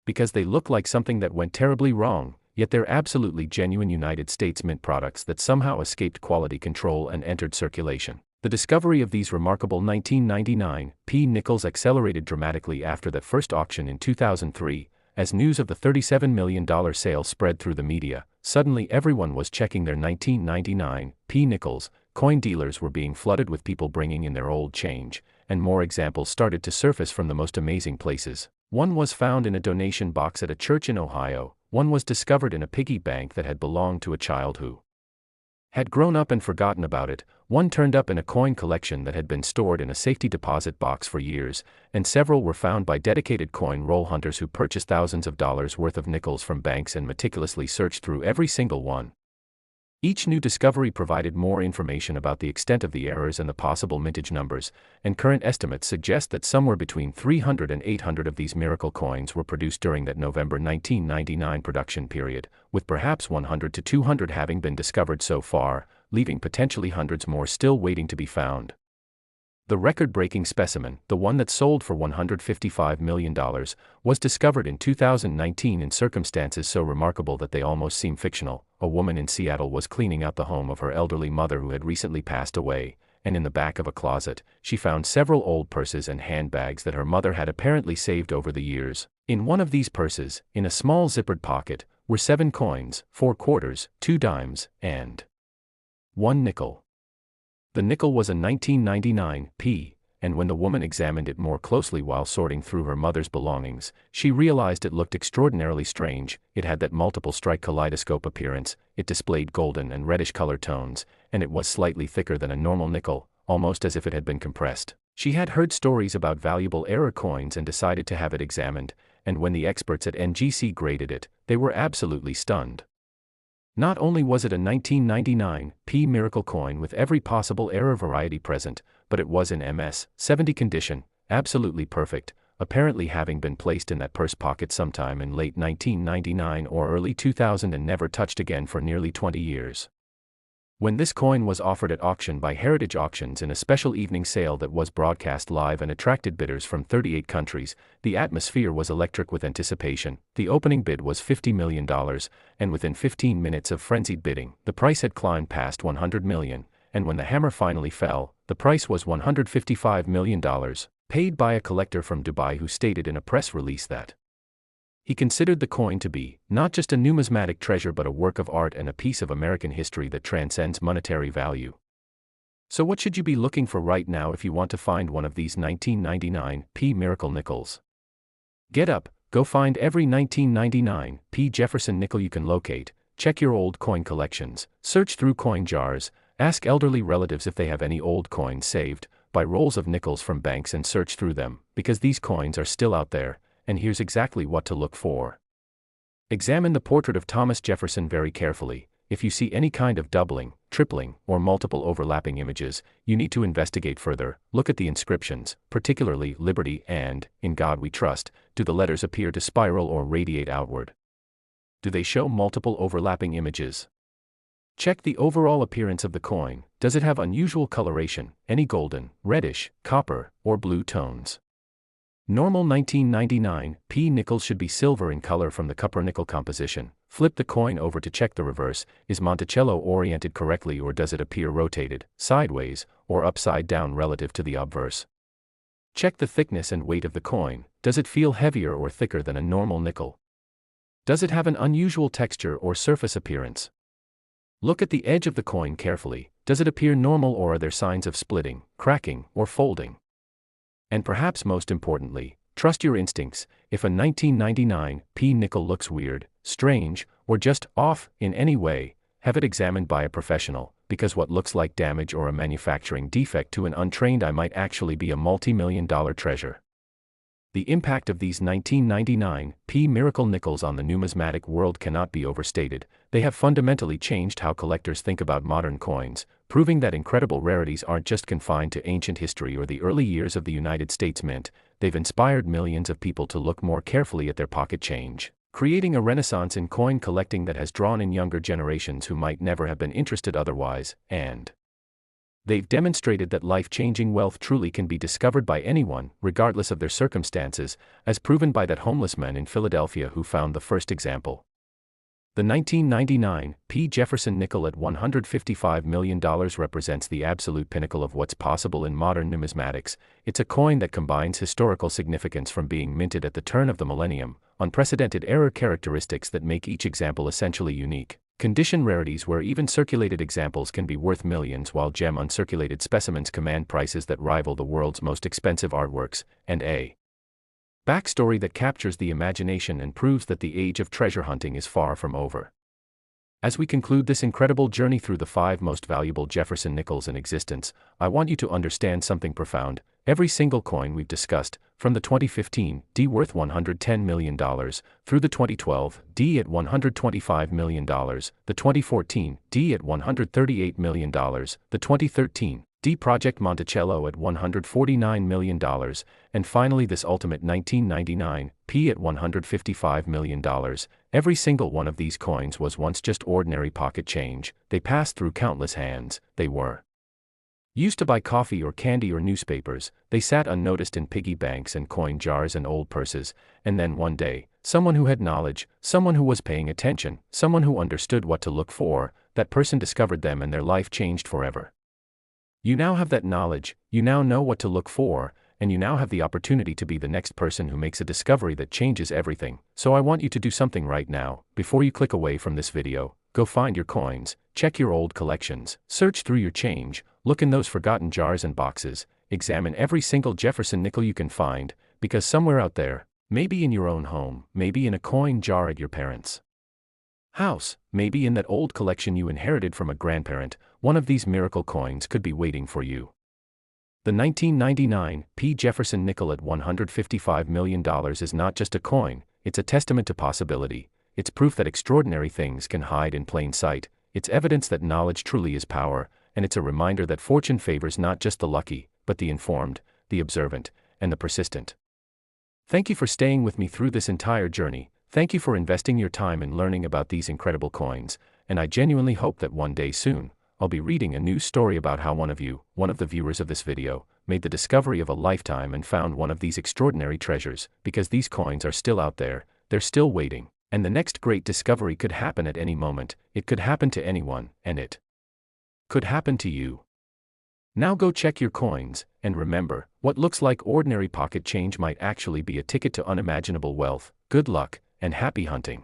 because they look like something that went terribly wrong, yet they're absolutely genuine United States Mint products that somehow escaped quality control and entered circulation. The discovery of these remarkable 1999 P nickels accelerated dramatically after the first auction in 2003, as news of the $37 million sale spread through the media. Suddenly everyone was checking their 1999 P nickels, coin dealers were being flooded with people bringing in their old change, and more examples started to surface from the most amazing places. One was found in a donation box at a church in Ohio, one was discovered in a piggy bank that had belonged to a child who had grown up and forgotten about it, one turned up in a coin collection that had been stored in a safety deposit box for years, and several were found by dedicated coin roll hunters who purchased thousands of dollars worth of nickels from banks and meticulously searched through every single one. Each new discovery provided more information about the extent of the errors and the possible mintage numbers, and current estimates suggest that somewhere between 300 and 800 of these miracle coins were produced during that November 1999 production period, with perhaps 100 to 200 having been discovered so far, leaving potentially hundreds more still waiting to be found. The record-breaking specimen, the one that sold for $155 million, was discovered in 2019 in circumstances so remarkable that they almost seem fictional. A woman in Seattle was cleaning out the home of her elderly mother who had recently passed away, and in the back of a closet, she found several old purses and handbags that her mother had apparently saved over the years. In one of these purses, in a small zippered pocket, were 7 coins, 4 quarters, 2 dimes, and 1 nickel. The nickel was a 1999 P, and when the woman examined it more closely while sorting through her mother's belongings, she realized it looked extraordinarily strange. It had that multiple strike kaleidoscope appearance, it displayed golden and reddish color tones, and it was slightly thicker than a normal nickel, almost as if it had been compressed. She had heard stories about valuable error coins and decided to have it examined, and when the experts at NGC graded it, they were absolutely stunned. Not only was it a 1999 P miracle coin with every possible error variety present, but it was in MS-70 condition, absolutely perfect, apparently having been placed in that purse pocket sometime in late 1999 or early 2000 and never touched again for nearly 20 years. When this coin was offered at auction by Heritage Auctions in a special evening sale that was broadcast live and attracted bidders from 38 countries, the atmosphere was electric with anticipation. The opening bid was $50 million, and within 15 minutes of frenzied bidding, the price had climbed past $100 million, and when the hammer finally fell, the price was $155 million, paid by a collector from Dubai who stated in a press release that he considered the coin to be not just a numismatic treasure but a work of art and a piece of American history that transcends monetary value. So what should you be looking for right now if you want to find one of these 1999 P miracle nickels? Get up, go find every 1999 P Jefferson nickel you can locate, check your old coin collections, search through coin jars, ask elderly relatives if they have any old coins saved, buy rolls of nickels from banks and search through them, because these coins are still out there. And here's exactly what to look for. Examine the portrait of Thomas Jefferson very carefully. If you see any kind of doubling, tripling, or multiple overlapping images, you need to investigate further. Look at the inscriptions, particularly Liberty and In God We Trust. Do the letters appear to spiral or radiate outward? Do they show multiple overlapping images? Check the overall appearance of the coin. Does it have unusual coloration, any golden, reddish, copper, or blue tones? Normal 1999 P nickels should be silver in color from the copper nickel composition. Flip the coin over to check the reverse. Is Monticello oriented correctly, or does it appear rotated, sideways, or upside down relative to the obverse? Check the thickness and weight of the coin. Does it feel heavier or thicker than a normal nickel? Does it have an unusual texture or surface appearance? Look at the edge of the coin carefully. Does it appear normal, or are there signs of splitting, cracking, or folding? And perhaps most importantly, trust your instincts. If a 1999 P nickel looks weird, strange, or just off in any way, have it examined by a professional, because what looks like damage or a manufacturing defect to an untrained eye might actually be a multi-million-dollar treasure. The impact of these 1999 P miracle nickels on the numismatic world cannot be overstated. They have fundamentally changed how collectors think about modern coins, proving that incredible rarities aren't just confined to ancient history or the early years of the United States Mint. They've inspired millions of people to look more carefully at their pocket change, creating a renaissance in coin collecting that has drawn in younger generations who might never have been interested otherwise, and they've demonstrated that life-changing wealth truly can be discovered by anyone, regardless of their circumstances, as proven by that homeless man in Philadelphia who found the first example. The 1999 P. Jefferson nickel at $155 million represents the absolute pinnacle of what's possible in modern numismatics. It's a coin that combines historical significance from being minted at the turn of the millennium, unprecedented error characteristics that make each example essentially unique, condition rarities where even circulated examples can be worth millions while gem uncirculated specimens command prices that rival the world's most expensive artworks, and a backstory that captures the imagination and proves that the age of treasure hunting is far from over. As we conclude this incredible journey through the 5 most valuable Jefferson nickels in existence, I want you to understand something profound. Every single coin we've discussed, from the 2015 D worth $110 million, through the 2012 D at $125 million, the 2014 D at $138 million, the 2013 D Project Monticello at $149 million, and finally this ultimate 1999 P at $155 million, every single one of these coins was once just ordinary pocket change. They passed through countless hands. They were used to buy coffee or candy or newspapers. They sat unnoticed in piggy banks and coin jars and old purses, and then one day, someone who had knowledge, someone who was paying attention, someone who understood what to look for, that person discovered them and their life changed forever. You now have that knowledge, you now know what to look for, and you now have the opportunity to be the next person who makes a discovery that changes everything. So I want you to do something right now. Before you click away from this video, go find your coins, check your old collections, search through your change, look in those forgotten jars and boxes, examine every single Jefferson nickel you can find, because somewhere out there, maybe in your own home, maybe in a coin jar at your parents' house, maybe in that old collection you inherited from a grandparent, one of these miracle coins could be waiting for you. The 1999 P. Jefferson nickel at $155 million is not just a coin, it's a testament to possibility. It's proof that extraordinary things can hide in plain sight. It's evidence that knowledge truly is power, and it's a reminder that fortune favors not just the lucky, but the informed, the observant, and the persistent. Thank you for staying with me through this entire journey. Thank you for investing your time in learning about these incredible coins, and I genuinely hope that one day soon, I'll be reading a new story about how one of the viewers of this video, made the discovery of a lifetime and found one of these extraordinary treasures, because these coins are still out there, they're still waiting, and the next great discovery could happen at any moment. It could happen to anyone, and it could happen to you. Now go check your coins, and remember, what looks like ordinary pocket change might actually be a ticket to unimaginable wealth. Good luck, and happy hunting.